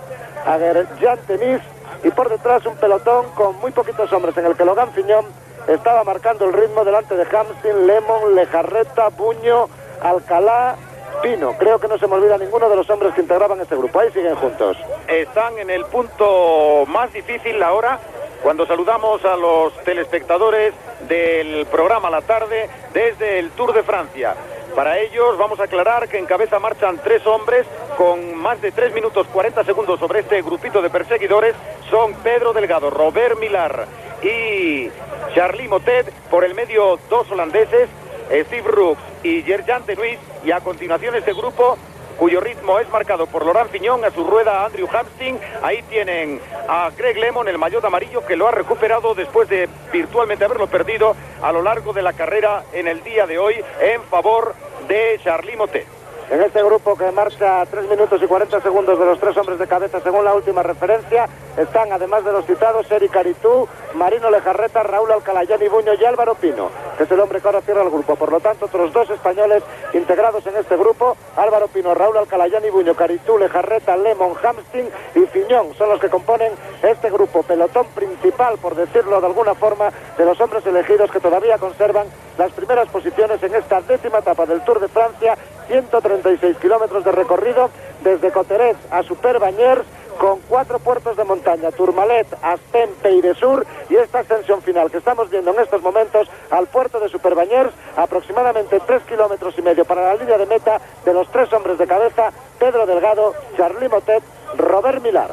S1: a Jean Tenis, y por detrás un pelotón con muy poquitos hombres en el que Logan Fiñón estaba marcando el ritmo delante de Hamstin, Lemon, Lejarreta, Buño, Alcalá, Pino. Creo que no se me olvida ninguno de los hombres que integraban este grupo. Ahí siguen juntos.
S2: Están en el punto más difícil ahora, cuando saludamos a los telespectadores del programa La Tarde desde el Tour de Francia. Para ellos vamos a aclarar que en cabeza marchan 3 hombres con más de 3 minutos 40 segundos sobre este grupito de perseguidores. Son Pedro Delgado, Robert Millar y Charly Motet. Por el medio 2 holandeses, Steve Rux y Gerjan Tenuis. Y a continuación este grupo, cuyo ritmo es marcado por Laurent Fignon, a su rueda Andrew Hamstin. Ahí tienen a Greg Lemon, el maillot amarillo, que lo ha recuperado después de virtualmente haberlo perdido a lo largo de la carrera en el día de hoy, en favor de Charly Motet.
S1: En este grupo que marcha 3 minutos y 40 segundos de los 3 hombres de cabeza según la última referencia, están, además de los citados, Eric Caritú, Marino Lejarreta, Raúl Alcalá, Gianni Buño y Álvaro Pino, que es el hombre que ahora cierra el grupo. Por lo tanto, otros 2 españoles integrados en este grupo, Álvaro Pino, Raúl Alcalá, Gianni Buño, Caritú, Lejarreta, Lemon, Hamstin y Fiñón, son los que componen este grupo, pelotón principal, por decirlo de alguna forma, de los hombres elegidos que todavía conservan las primeras posiciones en esta 10ª etapa del Tour de Francia. 136 kilómetros de recorrido desde Cotterêts a Super-Bagnères, con 4 puertos de montaña, Tourmalet, Asten, Peyresur, y esta ascensión final que estamos viendo en estos momentos al puerto de Super-Bagnères, aproximadamente 3 kilómetros y medio para la línea de meta de los 3 hombres de cabeza, Pedro Delgado, Charly Motet, Robert Millar.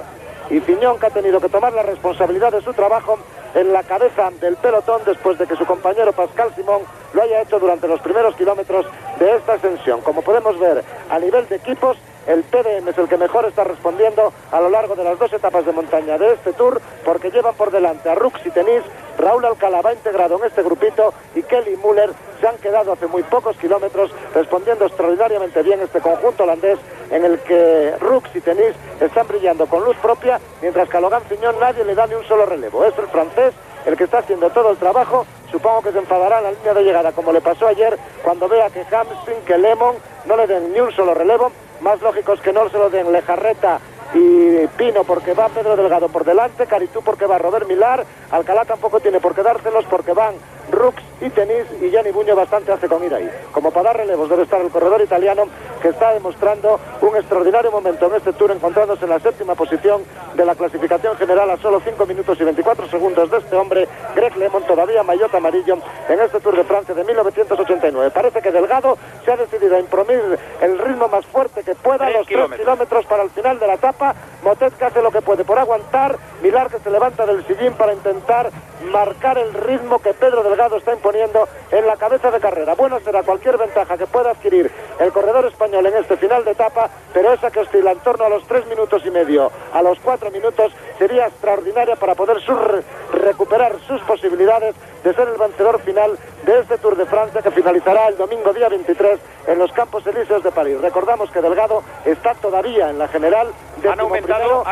S1: Y Fiñón, que ha tenido que tomar la responsabilidad de su trabajo en la cabeza del pelotón después de que su compañero Pascal Simón lo haya hecho durante los primeros kilómetros de esta ascensión. Como podemos ver, a nivel de equipos, el PDM es el que mejor está respondiendo a lo largo de las 2 etapas de montaña de este Tour, porque llevan por delante a Rux y Tenis. Raúl Alcalá va integrado en este grupito y Kelly Müller se han quedado hace muy pocos kilómetros, respondiendo extraordinariamente bien este conjunto holandés, en el que Rux y Tenis están brillando con luz propia, mientras que a Logan Fiñón nadie le da ni un solo relevo. Es el francés el que está haciendo todo el trabajo. Supongo que se enfadará en la línea de llegada, como le pasó ayer, cuando vea que Hamstin, que Lemon no le den ni un solo relevo. Más lógico es que no se lo den Lejarreta y Pino, porque va Pedro Delgado por delante, Caritú porque va Robert Millar, Alcalá tampoco tiene por qué dárselos porque van Rux y Tenis, y Gianni Buño bastante hace con ir ahí. Como para dar relevos debe estar el corredor italiano, que está demostrando un extraordinario momento en este Tour, encontrándose en la 7ª posición de la clasificación general, a solo 5 minutos y 24 segundos de este hombre, Greg Lemon, todavía maillot amarillo en este Tour de Francia de 1989. Parece que Delgado se ha decidido a imprimir el ritmo más fuerte que pueda, los 3 kilómetros para el final de la etapa. Motet, que hace lo que puede por aguantar, Millar, que se levanta del sillín para intentar marcar el ritmo que Pedro Delgado está imponiendo en la cabeza de carrera. Bueno será cualquier ventaja que pueda adquirir el corredor español en este final de etapa, pero esa que oscila en torno a los 3 minutos y medio, a los 4 minutos, sería extraordinaria para poder recuperar sus posibilidades de ser el vencedor final de este Tour de Francia, que finalizará el domingo día 23 en los Campos Elíseos de París. Recordamos que Delgado está todavía en la general.
S2: Han aumentado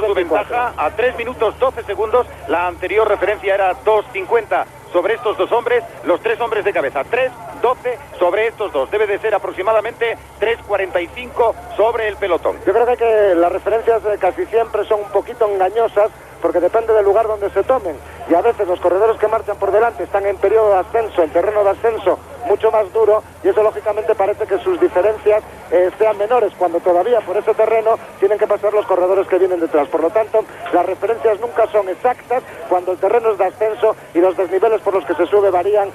S2: su ventaja a 3 minutos 12 segundos. La anterior referencia era 2.50 sobre estos 2 hombres, los 3 hombres de cabeza. 3.12 sobre estos 2. Debe de ser aproximadamente 3.45 sobre el pelotón.
S1: Yo creo que las referencias casi siempre son un poquito engañosas, porque depende del lugar donde se tomen, y a veces los corredores que marchan por delante están en periodo de ascenso, en terreno de ascenso mucho más duro, y eso lógicamente parece que sus diferencias sean menores, cuando todavía por ese terreno tienen que pasar los corredores que vienen detrás. Por lo tanto, las referencias nunca son exactas cuando el terreno es de ascenso y los desniveles por los que se sube varían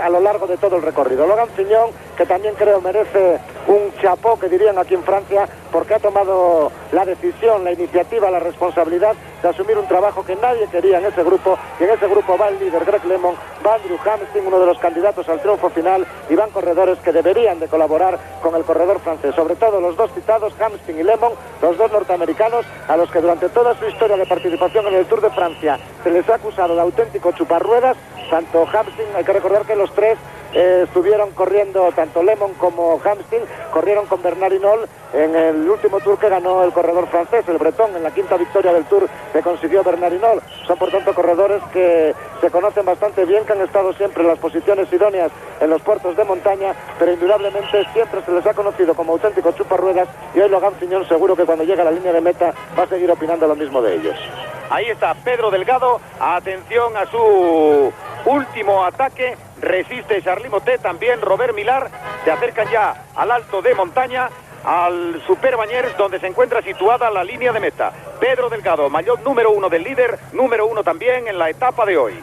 S1: a lo largo de todo el recorrido. Logan Fiñón, que también creo merece un chapó, que dirían aquí en Francia, porque ha tomado la decisión, la iniciativa, la responsabilidad de asumir un trabajo que nadie quería en ese grupo, y en ese grupo va el líder Greg LeMond, va Andrew Hamsting, uno de los candidatos al triunfo final, y van corredores que deberían de colaborar con el corredor francés, sobre todo los dos citados, Hamsting y LeMond, los dos norteamericanos, a los que durante toda su historia de participación en el Tour de Francia se les ha acusado de auténtico chuparruedas. Tanto Hamsting, hay que recordar que los tres estuvieron corriendo, tanto LeMond como Hamsting, corrieron con Bernard Hinault en el último Tour que ganó el corredor francés, el bretón, en la quinta victoria del Tour que consiguió Bernard Hinault. Son por tanto corredores que se conocen bastante bien, que han estado siempre en las posiciones idóneas en los puertos de montaña, pero indudablemente siempre se les ha conocido como auténticos chuparruedas, y hoy Logan Fignon seguro que cuando llegue a la línea de meta va a seguir opinando lo mismo de ellos.
S2: Ahí está Pedro Delgado, atención a su último ataque, resiste Charly Motet, también Robert Millar, se acercan ya al alto de montaña, al Super Bañers, donde se encuentra situada la línea de meta. Pedro Delgado, maillot número 1 del líder, número 1 también en la etapa de hoy.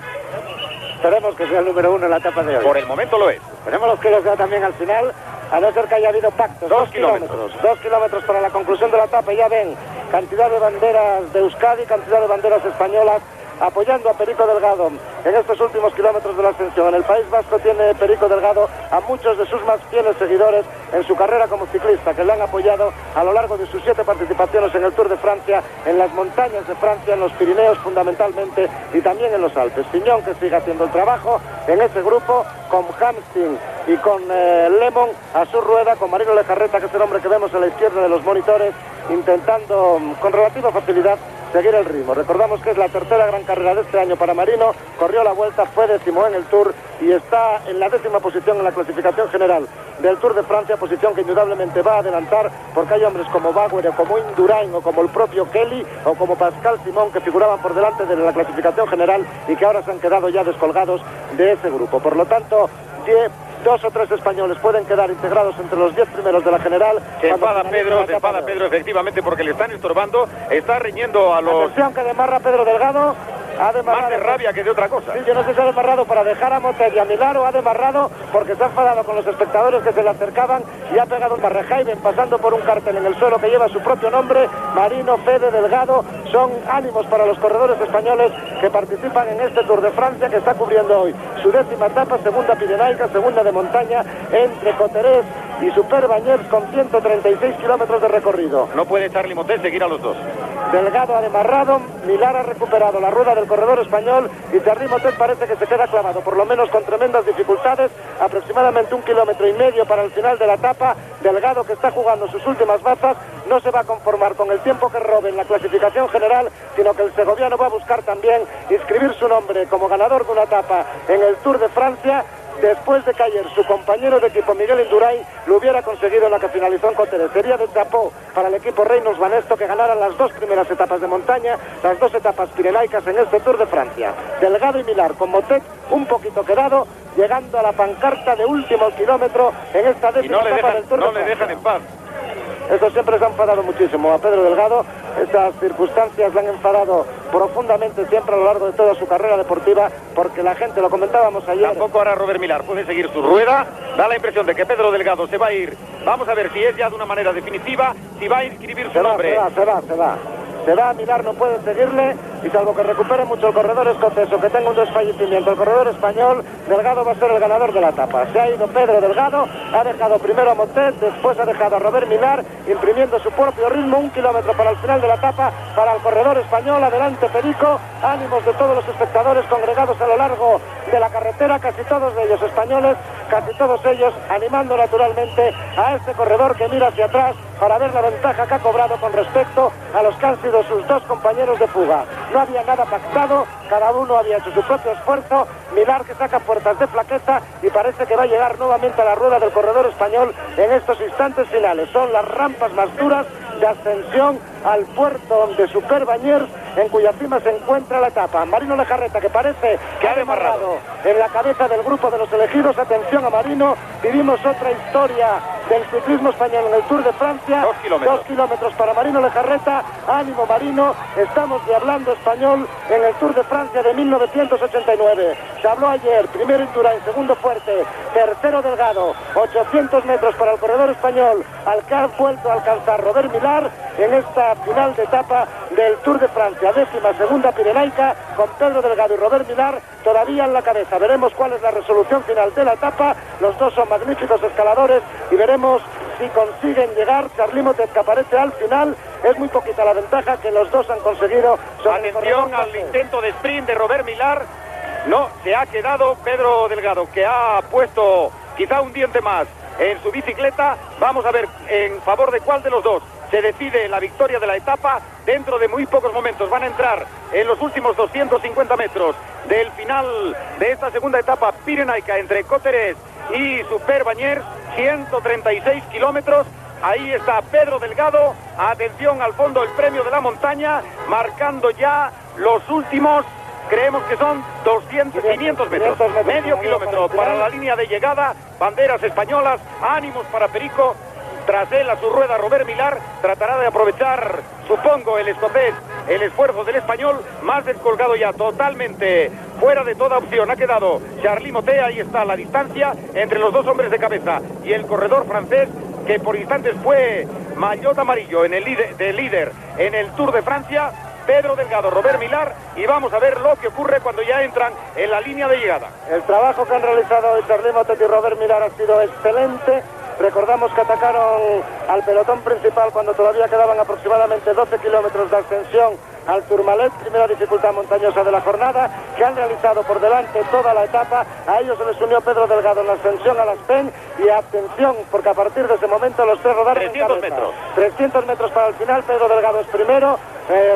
S1: Esperemos que sea el número 1 en la etapa de hoy.
S2: Por el momento lo es.
S1: Esperemos que lo sea también al final, a no ser que haya habido pactos.
S2: 2 kilómetros.
S1: 2 kilómetros para la conclusión de la etapa, y ya ven, cantidad de banderas de Euskadi, cantidad de banderas españolas apoyando a Perico Delgado en estos últimos kilómetros de la ascensión. En el País Vasco tiene Perico Delgado a muchos de sus más fieles seguidores en su carrera como ciclista, que le han apoyado a lo largo de sus 7 participaciones en el Tour de Francia, en las montañas de Francia, en los Pirineos fundamentalmente, y también en los Alpes. Fignon, que sigue haciendo el trabajo en ese grupo, con Hamsting y con LeMond a su rueda, con Marino Lejarreta, que es el hombre que vemos a la izquierda de los monitores, intentando con relativa facilidad seguir el ritmo. Recordamos que es la tercera gran carrera de este año para Marino, corrió la Vuelta, fue 10º en el Tour y está en la 10ª posición en la clasificación general del Tour de Francia, posición que indudablemente va a adelantar, porque hay hombres como Baguer o como Indurain o como el propio Kelly o como Pascal Simón, que figuraban por delante de la clasificación general y que ahora se han quedado ya descolgados de ese grupo. Por lo tanto, 2 o 3 españoles pueden quedar integrados entre los 10 primeros de la general.
S2: Se enfada Pedro, efectivamente, porque le están estorbando, está riñendo a los...
S1: Atención, que demarra Pedro Delgado. Ha demarrado,
S2: más de rabia que de otra cosa.
S1: Sí, yo no sé si ha demarrado para dejar a Motet y a Millar, o ha demarrado porque se ha enfadado con los espectadores que se le acercaban y ha pegado un Barrejaiben pasando por un cartel en el suelo que lleva su propio nombre. Marino, Fede, Delgado, son ánimos para los corredores españoles que participan en este Tour de Francia, que está cubriendo hoy su 10ª etapa, segunda pirenaica, segunda de montaña, entre Coterés y Super Bañers, con 136 kilómetros de recorrido.
S2: No puede Charly Motet seguir a los dos.
S1: Delgado ha demarrado, Millar ha recuperado la rueda del corredor español, y Charly Motet parece que se queda clavado, por lo menos con tremendas dificultades, aproximadamente 1,5 kilómetros para el final de la etapa. Delgado, que está jugando sus últimas bazas, no se va a conformar con el tiempo que robe en la clasificación general, sino que el segoviano va a buscar también inscribir su nombre como ganador de una etapa en el Tour de Francia, después de que ayer su compañero de equipo Miguel Indurain lo hubiera conseguido en la que finalizó en Coterés. Sería de chapó para el equipo Reynolds Banesto que ganara las 2 primeras etapas de montaña, las 2 etapas pirenaicas en este Tour de Francia. Delgado y Millar, con Motet un poquito quedado, llegando a la pancarta de último kilómetro en esta 10ª etapa del Tour de Francia.
S2: No le dejan en paz.
S1: Esto siempre se ha enfadado muchísimo a Pedro Delgado. Estas circunstancias le han enfadado profundamente siempre a lo largo de toda su carrera deportiva, porque la gente, lo comentábamos ayer...
S2: Tampoco ahora Robert Millar puede seguir su rueda. Da la impresión de que Pedro Delgado se va a ir. Vamos a ver si es ya de una manera definitiva, si va a inscribir su nombre.
S1: Se va, Millar no puede seguirle, y salvo que recupere mucho el corredor escocés o que tenga un desfallecimiento el corredor español, Delgado va a ser el ganador de la etapa. Se ha ido Pedro Delgado, ha dejado primero a Motet, después ha dejado a Robert Millar, imprimiendo su propio ritmo, 1 kilómetro para el final de la etapa para el corredor español. Adelante Perico, ánimos de todos los espectadores congregados a lo largo de la carretera, casi todos de ellos españoles, casi todos ellos animando naturalmente a este corredor que mira hacia atrás para ver la ventaja que ha cobrado con respecto a los que han sido sus 2 compañeros de fuga. No había nada pactado, cada uno había hecho su propio esfuerzo. Millar, que saca puertas de flaqueta y parece que va a llegar nuevamente a la rueda del corredor español en estos instantes finales. Son las rampas más duras de ascensión al puerto de Super Bañers, en cuya cima se encuentra la etapa. Marino Lejarreta, que parece que ha demarrado en la cabeza del grupo de los elegidos. Atención a Marino, vivimos otra historia del ciclismo español en el Tour de Francia. 2 kilómetros para Marino Lejarreta. Ánimo Marino, estamos de hablando español en el Tour de Francia de 1989. Se habló ayer, primero Indurain, segundo Fuerte, tercero Delgado, 800 metros para el corredor español, al que ha vuelto a alcanzar Robert Millar. en esta final de etapa del Tour de Francia, 12ª Pirenaica, con Pedro Delgado y Robert Millar todavía en la cabeza. Veremos cuál es la resolución final de la etapa. Los dos son magníficos escaladores y veremos si consiguen llegar. Charly Motet, que aparece al final, es muy poquita la ventaja que los dos han conseguido.
S2: Atención al intento de sprint de Robert Millar. No, se ha quedado Pedro Delgado, que ha puesto quizá un diente más en su bicicleta. Vamos a ver en favor de cuál de los dos se decide la victoria de la etapa. Dentro de muy pocos momentos van a entrar en los últimos 250 metros del final de esta segunda etapa pirenaica entre Cotterêts y Super-Bagnères, 136 kilómetros. Ahí está Pedro Delgado. Atención al fondo, el premio de la montaña, marcando ya los últimos, creemos que son 500 metros, medio kilómetro para la línea de llegada. Banderas españolas, ánimos para Perico. Tras él, a su rueda, Robert Millar tratará de aprovechar, supongo, el escocés, el esfuerzo del español. Más descolgado ya, totalmente fuera de toda opción ha quedado Charly Motet. Ahí está la distancia entre los dos hombres de cabeza y el corredor francés, que por instantes fue maillot amarillo en el líder en el Tour de Francia. Pedro Delgado, Robert Millar, y vamos a ver lo que ocurre cuando ya entran en la línea de llegada.
S1: El trabajo que han realizado hoy Charly Motet y Robert Millar ha sido excelente. Recordamos que atacaron al pelotón principal cuando todavía quedaban aproximadamente 12 kilómetros de ascensión al Tourmalet, primera dificultad montañosa de la jornada, que han realizado por delante toda la etapa. A ellos se les unió Pedro Delgado en la ascensión a las Pen, y atención, porque a partir de ese momento los tres rodaron
S2: 300 metros.
S1: 300 metros para el final. Pedro Delgado es primero,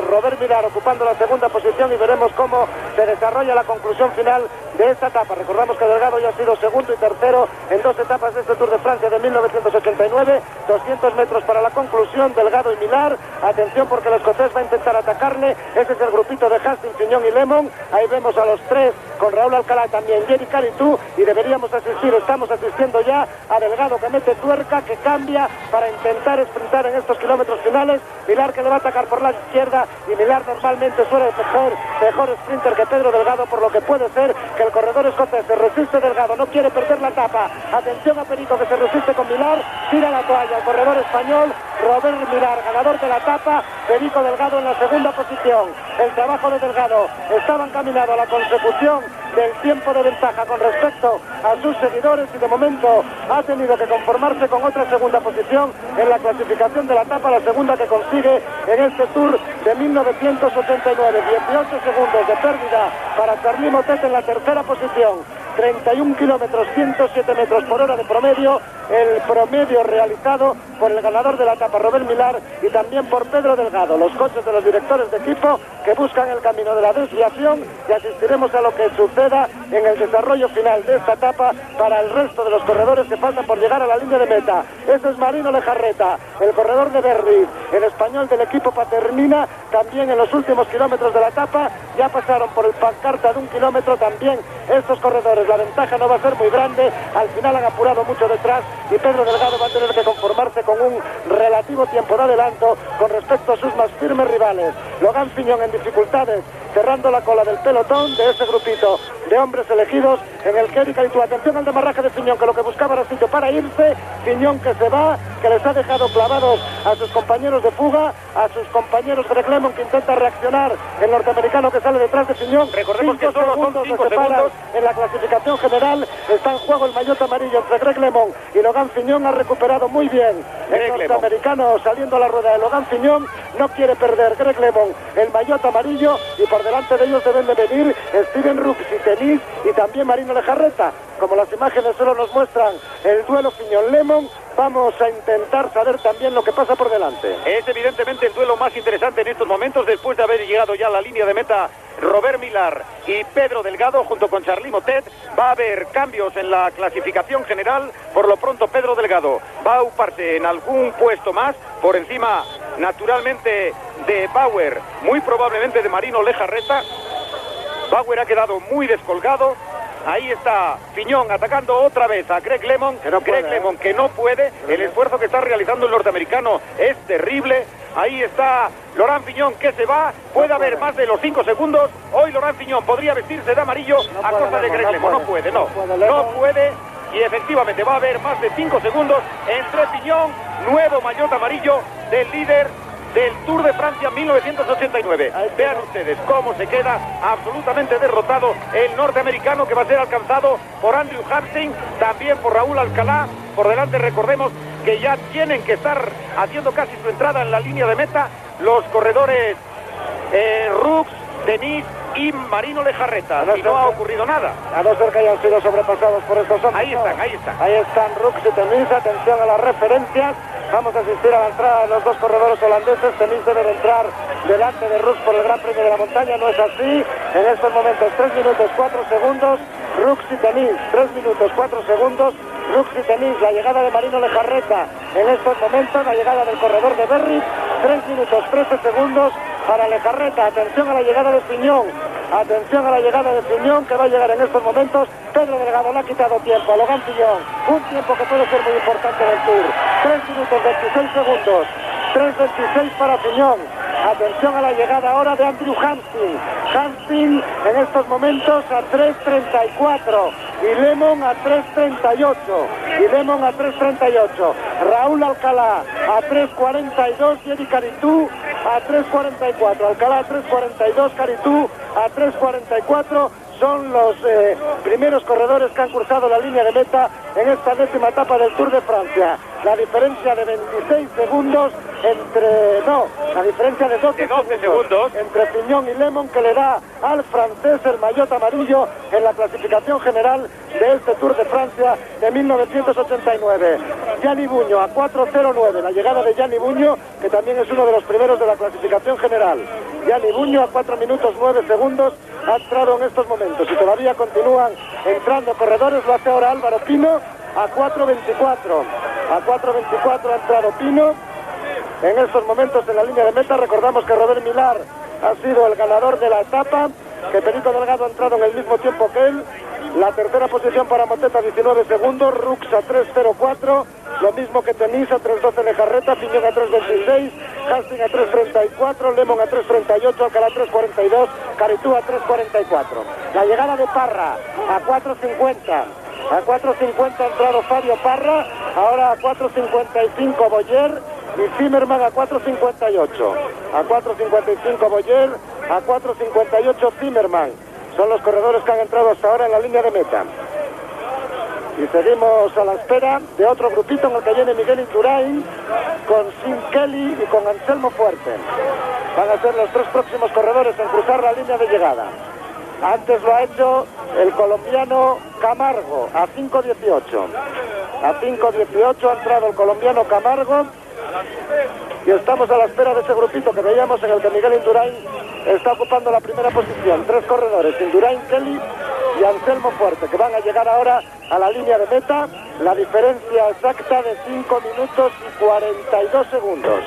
S1: Robert Millar ocupando la segunda posición, y veremos cómo se desarrolla la conclusión final de esta etapa. Recordamos que Delgado ya ha sido segundo y tercero en dos etapas de este Tour de Francia de 1989. 200 metros para la conclusión, Delgado y Millar. Atención, porque el escocés va a intentar atacarle. Ese es el grupito de Hastings, Fignon y Lemon. Ahí vemos a los tres, con Raúl Alcalá también, Jerry Calitú, y deberíamos asistir, estamos asistiendo ya a Delgado, que mete tuerca, que cambia para intentar sprintar en estos kilómetros finales. Millar, que le va a atacar por la izquierda, y Millar normalmente suele ser mejor sprinter que Pedro Delgado, por lo que puede ser que el corredor escocés se resiste. Delgado no quiere perder la etapa. Atención a Perico, que se resiste con Millar, tira la toalla el corredor español. Robert Millar, ganador de la etapa. Perico Delgado en la segunda posición. El trabajo de Delgado estaba encaminado a la consecución del tiempo de ventaja con respecto a sus seguidores, y de momento ha tenido que conformarse con otra segunda posición en la clasificación de la etapa, la segunda que consigue en este Tour de 1989. 18 segundos de pérdida para Charly Motet en la tercera posición. 31 kilómetros, 107 metros por hora de promedio, el promedio realizado por el ganador de la etapa, Robert Millar, y también por Pedro Delgado. Los coches de los directores de equipo que buscan el camino de la desviación, y asistiremos a lo que suceda en el desarrollo final de esta etapa para el resto de los corredores que pasan por llegar a la línea de meta. Ese es Marino Lejarreta, el corredor de Berry, el español del equipo Paternina. También en los últimos kilómetros de la etapa ya pasaron por el pancarta de 1 kilómetro también estos corredores. La ventaja no va a ser muy grande, al final han apurado mucho detrás, y Pedro Delgado va a tener que conformarse con un relativo tiempo de adelanto con respecto a sus más firmes rivales. Logan Fignon en dificultades, cerrando la cola del pelotón de ese grupito de hombres elegidos en el que Eric Calitú. Atención al demarraje de Fignon, que lo que buscaba era sitio para irse. Fignon, que se va, que les ha dejado clavados a sus compañeros de fuga, a sus compañeros. Greg Lemon, que intenta reaccionar, el norteamericano que sale detrás de Fignon.
S2: Recordemos que solo son 5 segundos
S1: en la clasificación general. Está en juego el maillot amarillo entre Greg Lemon y Logan Fignon. Ha recuperado muy bien el norteamericano saliendo a la rueda de Logan Fignon. No quiere perder Greg Lemon el maillot amarillo, y por delante de ellos deben de venir Steven Rooks y Tenis, y también Marino Lejarreta. Como las imágenes solo nos muestran el duelo Fignon-Lemon, vamos a intentar saber también lo que pasa por delante.
S2: Es evidentemente el duelo más interesante en estos momentos, después de haber llegado ya a la línea de meta Robert Millar y Pedro Delgado junto con Charly Motet. Va a haber cambios en la clasificación general. Por lo pronto Pedro Delgado va a uparse en algún puesto más, por encima naturalmente de Bauer, muy probablemente de Marino Lejarreta. Bauer ha quedado muy descolgado. Ahí está Fignon atacando otra vez a Greg Lemon. Greg Lemon que no puede. El esfuerzo que está realizando el norteamericano es terrible. Ahí está Laurent Fignon, que se va. Puede haber más de los 5 segundos. Hoy Laurent Fignon podría vestirse de amarillo a costa de Greg Lemon. No puede. Y efectivamente va a haber más de 5 segundos entre Fignon, nuevo maillot amarillo del líder del Tour de Francia 1989. Vean ustedes cómo se queda absolutamente derrotado el norteamericano, que va a ser alcanzado por Andrew Hampstein, también por Raúl Alcalá. Por delante, recordemos que ya tienen que estar haciendo casi su entrada en la línea de meta los corredores Rux, Denis y Marino Lejarreta, y no ha ocurrido nada.
S1: A no ser que hayan sido sobrepasados por estos hombres.
S2: Ahí están, ahí están.
S1: Ahí están Rux y Denis. Atención a las referencias. Vamos a asistir a la entrada de los dos corredores holandeses. Denis debe de entrar delante de Rux por el Gran Premio de la Montaña. No es así. En estos momentos 3 minutos 4 segundos. Rux y Denis, 3 minutos 4 segundos. Rux y Denis, la llegada de Marino Lejarreta en estos momentos, la llegada del corredor de Berry, 3 minutos 13 segundos para Lejarreta. Atención a la llegada de Piñón, atención a la llegada de Piñón, que va a llegar en estos momentos. Pedro Delgado le ha quitado tiempo a Logan Piñón, un tiempo que puede ser muy importante en el Tour. 3 minutos 26 segundos, 3.26 para Piñón. Atención a la llegada ahora de Andrew Hampstein. Hampstein en estos momentos a 3.34 y Lemon a 3.38. Y Lemon a 3.38. Raúl Alcalá a 3.42 y Eddie Caritú a 3.44. Alcalá a 3.42, Caritú a 3.44. Son los primeros corredores que han cruzado la línea de meta en esta 10ª etapa del Tour de Francia. La diferencia de 26 segundos la diferencia de 12 segundos entre Piñón y Lemon, que le da al francés el maillot amarillo en la clasificación general de este Tour de Francia de 1989. Gianni Buño a 4.09, la llegada de Gianni Buño, que también es uno de los primeros de la clasificación general. Gianni Buño a 4 minutos 9 segundos ha entrado en estos momentos y todavía continúan entrando corredores. Lo hace ahora Álvaro Pino a 4.24. A 4.24 ha entrado Pino en estos momentos en la línea de meta. Recordamos que Robert Millar ha sido el ganador de la etapa, que Perico Delgado ha entrado en el mismo tiempo que él. La tercera posición para Motet a 19 segundos, Rux a 3.04, lo mismo que Denis a 3.12 Lejarreta, Piñón a 3.26, Hastings a 3.34, Lemon a 3.38, Alcalá a 3.42, Caritú a 3.44. La llegada de Parra a 4.50. A 4.50 ha entrado Fabio Parra, ahora a 4.55 Boyer y Zimmerman a 4.58. A 4.55 Boyer, a 4.58 Zimmerman. Son los corredores que han entrado hasta ahora en la línea de meta. Y seguimos a la espera de otro grupito en el que viene Miguel Indurain con Sim Kelly y con Anselmo Fuerte. Van a ser los 3 próximos corredores en cruzar la línea de llegada. Antes lo ha hecho el colombiano Camargo a 5.18. A 5.18 ha entrado el colombiano Camargo. Y estamos a la espera de ese grupito que veíamos, en el que Miguel Indurain está ocupando la primera posición. 3 corredores, Indurain, Kelly y Anselmo Fuerte, que van a llegar ahora a la línea de meta. La diferencia exacta de 5 minutos y 42 segundos.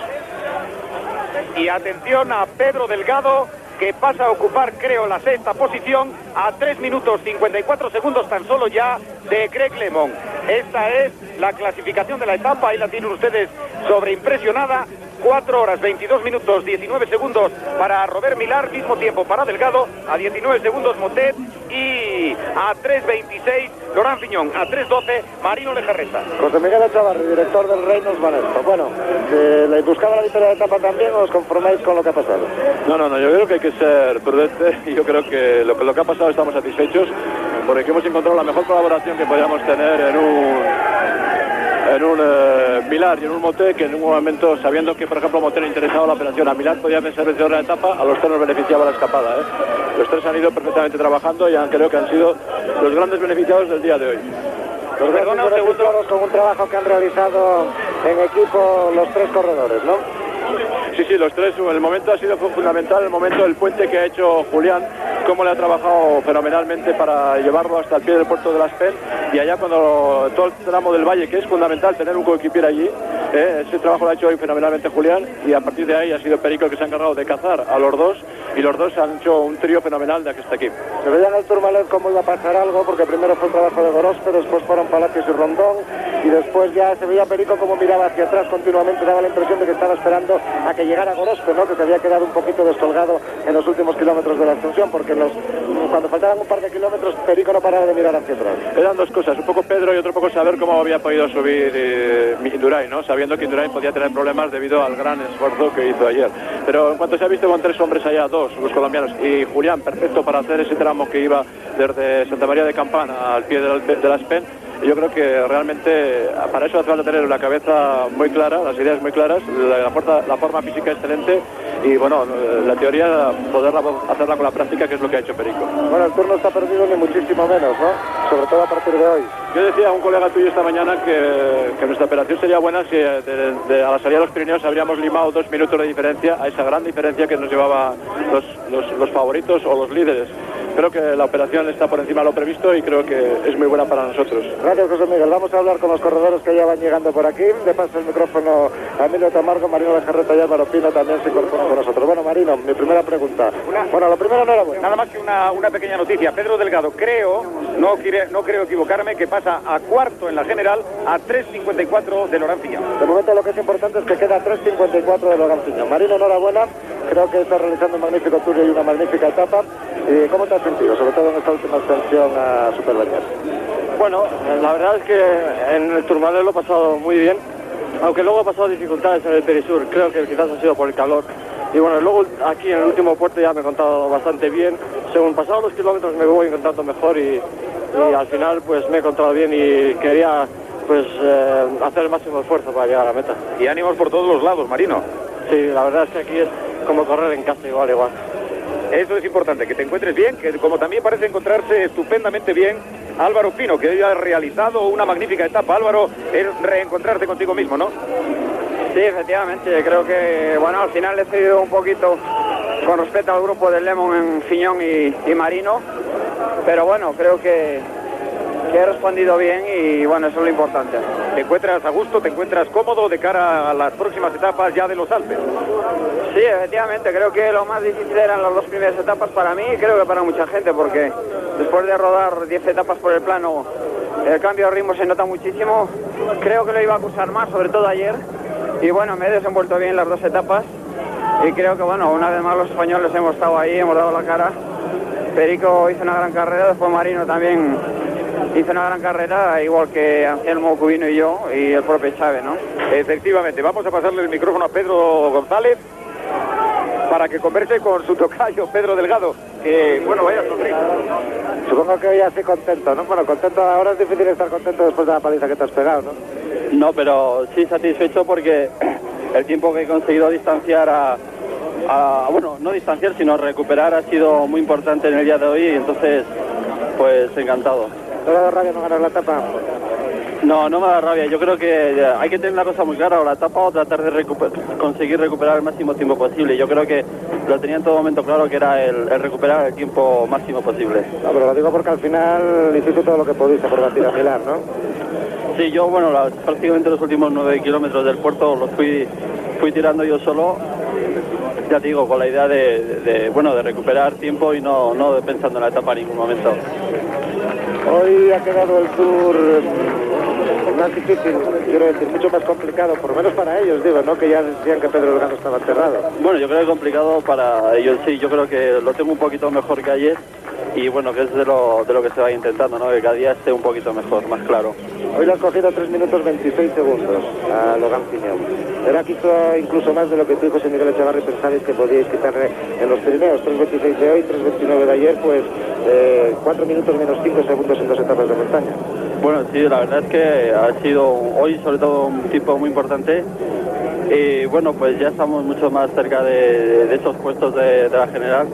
S2: Y atención a Pedro Delgado, que pasa a ocupar, creo, la 6ª posición a 3 minutos 54 segundos tan solo ya de Greg Lemon. Esta es la clasificación de la etapa, ahí la tienen ustedes sobreimpresionada. 4 horas 22 minutos 19 segundos para Robert Millar, mismo tiempo para Delgado, a 19 segundos Motet y a 3.26 Laurent Fignon, a 3.12 Marino Lejarreta.
S1: José Miguel Echavarri, director del Reynolds Manesco. Bueno, ¿le buscaba la victoria de etapa también o os conformáis con lo que ha pasado?
S4: No, yo creo que hay que ser prudente y yo creo que lo que ha pasado estamos satisfechos porque hemos encontrado la mejor colaboración que podíamos tener en un Millar y en un Motet, que en un momento, sabiendo que por ejemplo Motet le interesaba la operación, a Millar podía ser vencedor de la etapa, a los 3 nos beneficiaba la escapada. Los 3 han ido perfectamente trabajando y creo que han sido los grandes beneficiados del día de hoy.
S1: Los grandes beneficiados con un trabajo que han realizado en equipo los 3 corredores, ¿no?
S4: Sí, los 3, el momento ha sido fundamental, el momento del puente que ha hecho Julián, cómo le ha trabajado fenomenalmente para llevarlo hasta el pie del puerto de Las Pen, y allá cuando todo el tramo del valle, que es fundamental tener un coequipier allí, ese trabajo lo ha hecho hoy fenomenalmente Julián, y a partir de ahí ha sido Perico el que se ha encargado de cazar a los 2, y los 2 han hecho un trío fenomenal de hasta aquí.
S1: Se veía en el Tourmalet cómo iba a pasar algo, porque primero fue el trabajo de Gorospe, después fueron Palacios y Rondón, y después ya se veía Perico como miraba hacia atrás continuamente, daba la impresión de que estaba esperando a que llegara Gorospe, ¿no? Que se había quedado un poquito descolgado en los últimos kilómetros de la ascensión, porque cuando faltaban un par de kilómetros Perico no paraba de mirar hacia atrás.
S4: Eran dos cosas, un poco Pedro y otro poco saber cómo había podido subir Indurain, ¿no? Sabiendo que Indurain podía tener problemas debido al gran esfuerzo que hizo ayer. Pero en cuanto se ha visto con tres hombres allá, dos, los colombianos, y Julián, perfecto para hacer ese tramo que iba desde Santa María de Campana al pie de la Aspen. Yo creo que realmente para eso hace falta tener la cabeza muy clara, las ideas muy claras, la forma física excelente y bueno, la teoría poderla hacerla con la práctica, que es lo que ha hecho Perico.
S1: Bueno, el turno está perdido ni muchísimo menos, ¿no? Sobre todo a partir de hoy.
S4: Yo decía a un colega tuyo esta mañana que nuestra operación sería buena si a la salida de los Pirineos habríamos limado 2 minutos de diferencia a esa gran diferencia que nos llevaba los favoritos o los líderes. Creo que la operación está por encima de lo previsto y creo que es muy buena para nosotros.
S1: Gracias, José Miguel. Vamos a hablar con los corredores que ya van llegando por aquí. Le paso el micrófono a Emilio Tamargo, Marino de Jarreta y Álvaro Pino también se incorporan con nosotros. Bueno, Marino, mi primera pregunta. Bueno, lo primero no era bueno.
S2: Nada más que una pequeña noticia. Pedro Delgado, no creo equivocarme, que pasa a cuarto en la general a 3.54 de Laurent Fignon.
S1: De momento lo que es importante es que queda 3.54 de Laurent Fignon. Marino, enhorabuena. Creo que está realizando un magnífico tour y una magnífica etapa. ¿Cómo te has sentido, sobre todo en esta última ascensión a Superbañez?
S5: Bueno, la verdad es que en el Tourmalet lo he pasado muy bien, aunque luego he pasado dificultades en el Perisur, creo que quizás ha sido por el calor. Y bueno, luego aquí en el último puerto ya me he encontrado bastante bien. Según pasados los kilómetros me voy encontrando mejor y al final pues me he encontrado bien y quería pues hacer el máximo esfuerzo para llegar a la meta.
S2: Y ánimos por todos los lados, Marino.
S5: Sí, la verdad es que aquí es como correr en casa igual.
S2: Eso es importante, que te encuentres bien, que como también parece encontrarse estupendamente bien Álvaro Pino, que hoy ha realizado una magnífica etapa. Álvaro, es reencontrarte contigo mismo, ¿no?
S6: Sí, efectivamente, creo que, bueno, al final he cedido un poquito con respecto al grupo de Lemon en Fignon y Marino, pero bueno, creo que he respondido bien y bueno, eso es lo importante.
S2: ¿Te encuentras a gusto, te encuentras cómodo de cara a las próximas etapas ya de los Alpes?
S6: Sí, efectivamente, creo que lo más difícil eran las 2 primeras etapas para mí y creo que para mucha gente, porque después de rodar 10 etapas por el plano, el cambio de ritmo se nota muchísimo. Creo que lo iba a acusar más, sobre todo ayer, y bueno, me he desenvuelto bien las 2 etapas y creo que bueno, una vez más los españoles hemos estado ahí, hemos dado la cara. Perico hizo una gran carrera, después Marino también hizo una gran carrera, igual que Anselmo Cubino y yo, y el propio Chávez, ¿no?
S2: Efectivamente, vamos a pasarle el micrófono a Pedro González para que converse con su tocayo, Pedro Delgado, que, bueno, vaya sonrisa.
S1: Supongo que hoy así contento, ¿no? Bueno, contento, ahora es difícil estar contento después de la paliza que te has pegado, ¿no?
S5: No, pero sí satisfecho porque el tiempo que he conseguido distanciar bueno, no distanciar, sino recuperar ha sido muy importante en el día de hoy y entonces, pues encantado.
S1: ¿No le ha dado rabia no ganar la etapa?
S5: No, no me da rabia. Yo creo que hay que tener una cosa muy clara, o la etapa o tratar de conseguir recuperar el máximo tiempo posible. Yo creo que lo tenía en todo momento claro, que era el recuperar el tiempo máximo posible.
S1: No, pero lo digo porque al final hiciste todo lo que pudiste por batir a Milán, ¿no?
S5: Sí, yo, bueno, prácticamente los últimos 9 kilómetros del puerto los fui tirando yo solo, ya te digo, con la idea de recuperar tiempo y no pensando en la etapa en ningún momento.
S1: Hoy ha quedado el Tour más difícil, quiero decir, mucho más complicado, por lo menos para ellos, digo, ¿no? Que ya decían que Pedro Delgado estaba enterrado.
S5: Bueno, yo creo que complicado para ellos, sí, yo creo que lo tengo un poquito mejor que ayer y bueno, que es de lo que se va intentando, ¿no? Que cada día esté un poquito mejor, más claro.
S1: Hoy le has cogido 3 minutos 26 segundos a Laurent Fignon. Era quizá incluso más de lo que tú y José Miguel Echevarri pensabais que podíais quitarle en los Pirineos. 3.26 de hoy, 3.29 de ayer, pues 4 minutos menos 5 segundos en 2 etapas de montaña.
S5: Bueno, sí, la verdad es que ha sido hoy sobre todo un tiempo muy importante y bueno, pues ya estamos mucho más cerca de esos puestos de la general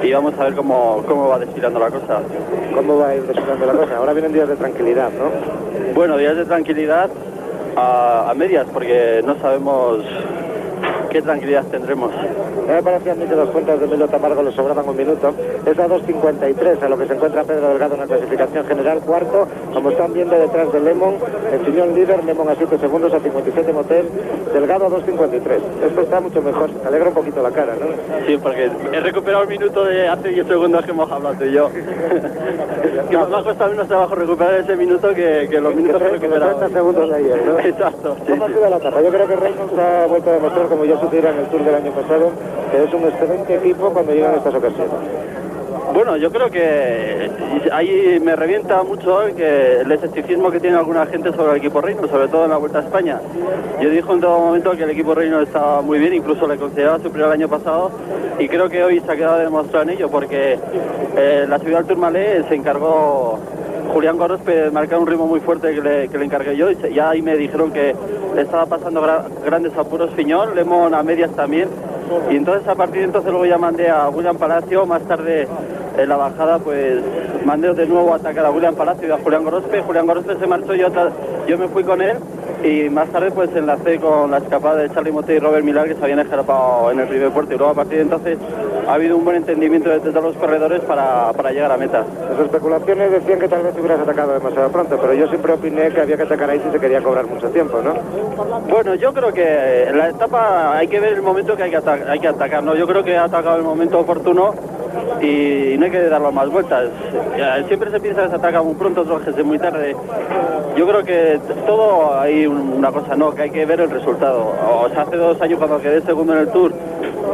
S5: y vamos a ver cómo va desfilando la cosa.
S1: ¿Cómo va a ir desfilando la cosa? Ahora vienen días de tranquilidad, ¿no?
S5: Bueno, días de tranquilidad a medias, porque no sabemos qué tranquilidad tendremos.
S1: Me parece a mí que los cuentos de Emilio Tamargo le sobraban un minuto. Es a 2.53 a lo que se encuentra Pedro Delgado en la clasificación general, cuarto, como están viendo detrás de Lemon, el Fiñón líder, Lemon a 7 segundos, a 57 Motel, Delgado a 2.53. Esto está mucho mejor, te alegra un poquito la cara, ¿no?
S5: Sí, porque he recuperado el minuto de hace 10 segundos que hemos hablado tú y yo. Que me ha costado menos trabajo recuperar ese minuto que los minutos que he recuperado.
S1: 30 segundos de ayer, ¿no?
S5: Exacto. Sí,
S1: ¿Cómo ha sido la etapa? Yo creo que Reynolds ha vuelto a demostrar, como ya supiera en el Tour del año pasado, que es un excelente equipo cuando llegan estas ocasiones.
S5: Bueno, yo creo que ahí me revienta mucho que el escepticismo que tiene alguna gente sobre el equipo Reynolds, sobre todo en la Vuelta a España. Yo dije en todo momento que el equipo Reynolds estaba muy bien, incluso le consideraba superior al año pasado, y creo que hoy se ha quedado demostrado en ello, porque la subida al Tourmalet se encargó Julián Gorospe de marcar un ritmo muy fuerte que le encargué yo, y ya ahí me dijeron que le estaba pasando grandes apuros Fiñón, Lemon a medias también, y entonces a partir de entonces luego ya mandé a William Palacio, más tarde en la bajada pues mandé de nuevo a atacar a William Palacio y a Julián Gorospe se marchó, yo me fui con él, y más tarde pues enlacé con la escapada de Charly Motet y Robert Millar, que se habían escapado en el primer puerto, y luego a partir de entonces ha habido un buen entendimiento entre todos los corredores para llegar a meta.
S1: Las especulaciones decían que tal vez hubieras atacado demasiado pronto, pero yo siempre opiné que había que atacar ahí si se quería cobrar mucho tiempo, ¿no?
S5: Bueno, yo creo que en la etapa hay que ver el momento que hay que atacar, ¿no? Yo creo que ha atacado el momento oportuno y no hay que darlo más vueltas. Siempre se piensa que se ataca muy pronto, otros que es muy tarde. Yo creo que todo hay una cosa, ¿no? Que hay que ver el resultado. O sea, hace 2 años cuando quedé segundo en el Tour,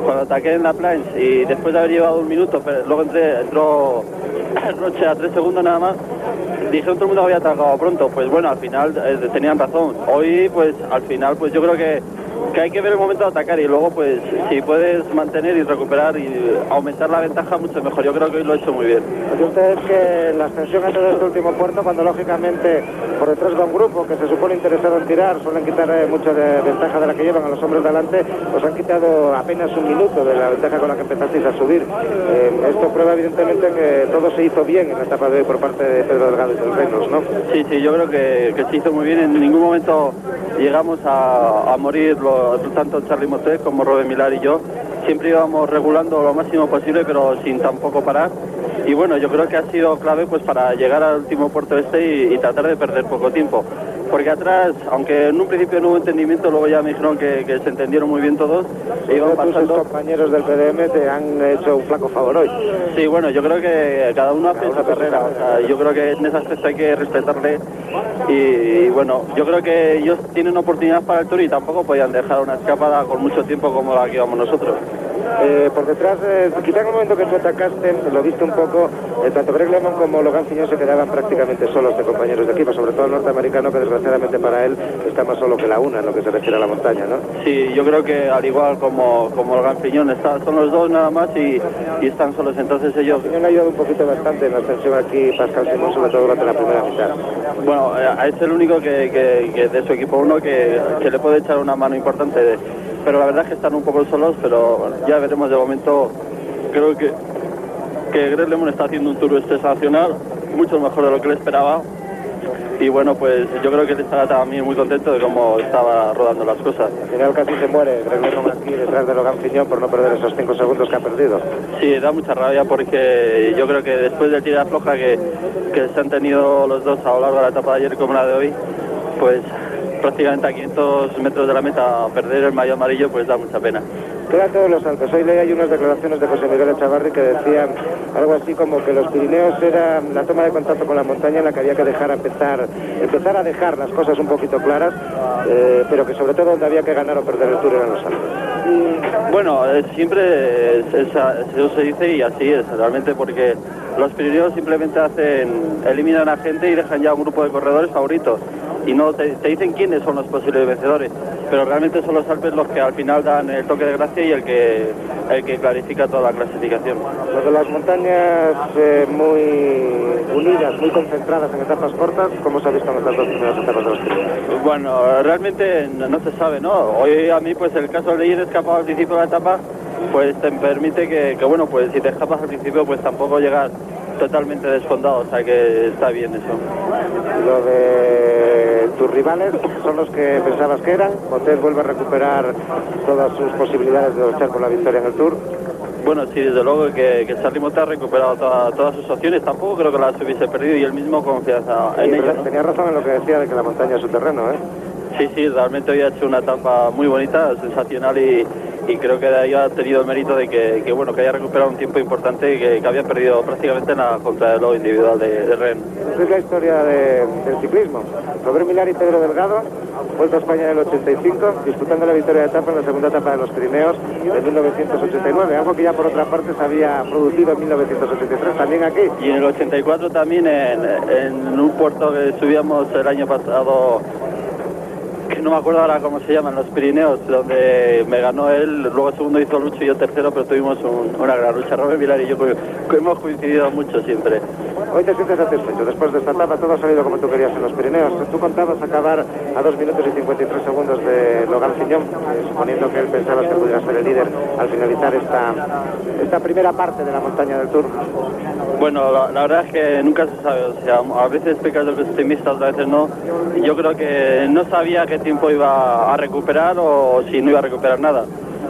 S5: cuando ataqué en la planche y después de haber llevado 1 minuto, pero luego entró Roche a 3 segundos nada más, dijeron todo el mundo había atacado pronto. Pues bueno, al final tenían razón. Hoy pues al final pues yo creo que hay que ver el momento de atacar, y luego pues si puedes mantener y recuperar y aumentar la ventaja mucho mejor. Yo creo que hoy lo he hecho muy bien.
S1: Pues ustedes que la extensión antes de este último puerto, cuando lógicamente por detrás va un grupo que se supone interesado en tirar, suelen quitar mucha ventaja de la que llevan a los hombres de delante, pues han quitado apenas 1 minuto de la ventaja con la que empezasteis a subir. Esto prueba evidentemente que todo se hizo bien en la etapa de hoy por parte de Pedro Delgado y del Reynolds, ¿no?
S5: Sí, yo creo que se hizo muy bien. En ningún momento llegamos a morir tanto Charly Motet como Robert Millar y yo. Siempre íbamos regulando lo máximo posible, pero sin tampoco parar. Y bueno, yo creo que ha sido clave pues para llegar al último puerto y tratar de perder poco tiempo. Porque atrás, aunque en un principio no hubo entendimiento, luego ya me dijeron que se entendieron muy bien todos. E iban pasando.
S1: Tus compañeros del PDM te han hecho un flaco favor hoy.
S5: Sí, bueno, yo creo que cada uno hace su carrera. O sea, yo creo que en ese aspecto hay que respetarle. Y bueno, yo creo que ellos tienen oportunidad para el Tour y tampoco podían dejar una escapada con mucho tiempo como la que íbamos nosotros.
S1: Por detrás, quizá en el momento que tú atacaste, lo viste un poco, tanto Greg Lemon como Logan Fiñón se quedaban prácticamente solos de compañeros de equipo, sobre todo el norteamericano, que desgraciadamente para él está más solo que la una en lo que se refiere a la montaña, ¿no?
S5: Sí, yo creo que al igual como Logan Fiñón, son los dos nada más y están solos, entonces ellos...
S1: Fiñón ha ayudado un poquito bastante en la ascensión aquí, Pascal Simón, sobre todo durante la primera mitad.
S5: Bueno, es el único que de su equipo uno que le puede echar una mano importante, pero la verdad es que están un poco solos, pero ya veremos. De momento creo que Greg Lemon está haciendo un Tour sensacional, mucho mejor de lo que él esperaba, y bueno, pues yo creo que él estaba también muy contento de cómo estaba rodando las cosas.
S1: Al final casi se muere Greg Lemon aquí detrás de Logan Fiñón por no perder esos 5 segundos que ha perdido.
S5: Sí, da mucha rabia porque yo creo que después del tira floja que se han tenido los dos a lo largo de la etapa de ayer como la de hoy, pues prácticamente a 500 metros de la meta perder el maillot amarillo, pues da mucha pena.
S1: Quedan todos los Alpes. Hoy leí unas declaraciones de José Miguel Echavarri que decían algo así como que los Pirineos era la toma de contacto con la montaña en la que había que empezar a dejar las cosas un poquito claras, pero que sobre todo donde había que ganar o perder el Tour eran los Alpes.
S5: Bueno, siempre eso se dice y así es realmente, porque los Pirineos simplemente eliminan a gente y dejan ya un grupo de corredores favoritos. Y no te dicen quiénes son los posibles vencedores, pero realmente son los Alpes los que al final dan el toque de gracia y el que clarifica toda la clasificación.
S1: Lo de las montañas muy unidas, muy concentradas en etapas cortas, ¿cómo se ha visto en estas 2 primeras etapas de los Pirineos?
S5: Bueno, realmente no se sabe, ¿no? Hoy a mí pues el caso de ir escapado al principio de la etapa pues te permite que bueno, pues si te escapas al principio pues tampoco llegas totalmente desfondado, o sea que está bien eso.
S1: Lo de tus rivales son los que pensabas que eran. Motet vuelve a recuperar todas sus posibilidades de luchar por la victoria en el Tour.
S5: Bueno, sí, desde luego que Charly Motet ha recuperado todas sus opciones, tampoco creo que las hubiese perdido y él mismo confianza en ello, ¿no?
S1: Tenía razón en lo que decía de que la montaña es su terreno, ¿eh?
S5: Sí, realmente hoy ha hecho una etapa muy bonita, sensacional y creo que de ahí ha tenido el mérito de que bueno, que haya recuperado un tiempo importante y que había perdido prácticamente en la contrarreloj individual de Rennes.
S1: Es la historia del ciclismo. Robert Millar y Pedro Delgado, Vuelta a España en el 85, disputando la victoria de etapa en la segunda etapa de los Pirineos de 1989, algo que ya por otra parte se había producido en 1983, también aquí.
S5: Y en el 84 también en un puerto que subíamos el año pasado, que no me acuerdo ahora cómo se llaman, los Pirineos, donde me ganó él, luego segundo hizo Lucho y yo tercero, pero tuvimos una gran lucha. Robert Millar y yo hemos coincidido mucho siempre.
S1: Hoy te sientes satisfecho, después de esta etapa todo ha salido como tú querías en los Pirineos. Tú contabas acabar a 2 minutos y 53 segundos de Logan Fignon, suponiendo que él pensaba que pudiera ser el líder al finalizar esta primera parte de la montaña del Tour.
S5: Bueno, la verdad es que nunca se sabe, o sea, a veces pecas de optimista, otras veces no. Yo creo que no sabía qué tiempo iba a recuperar o si no iba a recuperar nada.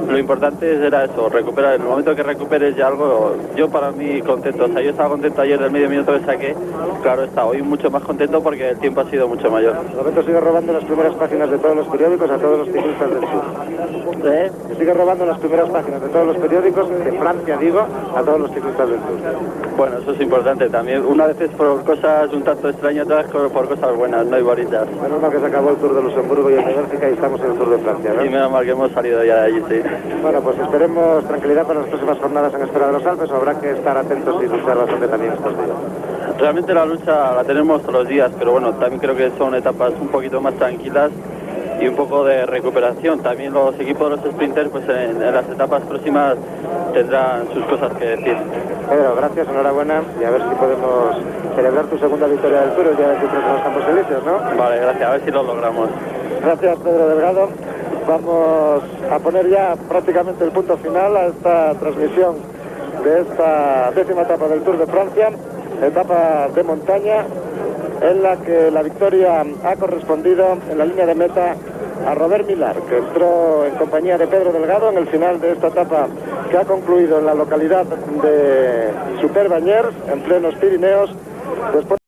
S5: Lo importante era eso, recuperar. En el momento que recuperes ya algo, yo para mí contento. O sea, yo estaba contento ayer del medio minuto que saqué. Claro está, hoy mucho más contento porque el tiempo ha sido mucho mayor.
S1: Roberto sigue robando las primeras páginas de todos los periódicos a todos los ciclistas del sur.
S5: ¿Eh?
S1: Sigue robando las primeras páginas de todos los periódicos, de Francia digo, a todos los ciclistas del sur.
S5: Bueno, eso es importante también. Una vez es por cosas un tanto extrañas, otras por cosas buenas, no hay bonitas.
S1: Menos mal que se acabó el Tour de Luxemburgo y el de Bélgica y estamos en el Tour de Francia, ¿no?
S5: Y menos mal que hemos salido ya de allí, sí.
S1: Bueno, pues esperemos tranquilidad para las próximas jornadas en espera de los Alpes. Habrá que estar atentos y luchar bastante también estos días.
S5: Realmente la lucha la tenemos todos los días, pero bueno, también creo que son etapas un poquito más tranquilas y un poco de recuperación. También los equipos de los sprinters pues en las etapas próximas tendrán sus cosas que decir.
S1: Pedro, gracias, enhorabuena y a ver si podemos celebrar tu segunda victoria del Tour el día 23 en los Campos Elíseos, ¿no?
S5: Vale, gracias, a ver si lo logramos.
S1: Gracias, Pedro Delgado. Vamos a poner ya prácticamente el punto final a esta transmisión de esta 10ª etapa del Tour de Francia, etapa de montaña en la que la victoria ha correspondido en la línea de meta a Robert Millar, que entró en compañía de Pedro Delgado en el final de esta etapa que ha concluido en la localidad de Super-Bagnères, en plenos Pirineos, después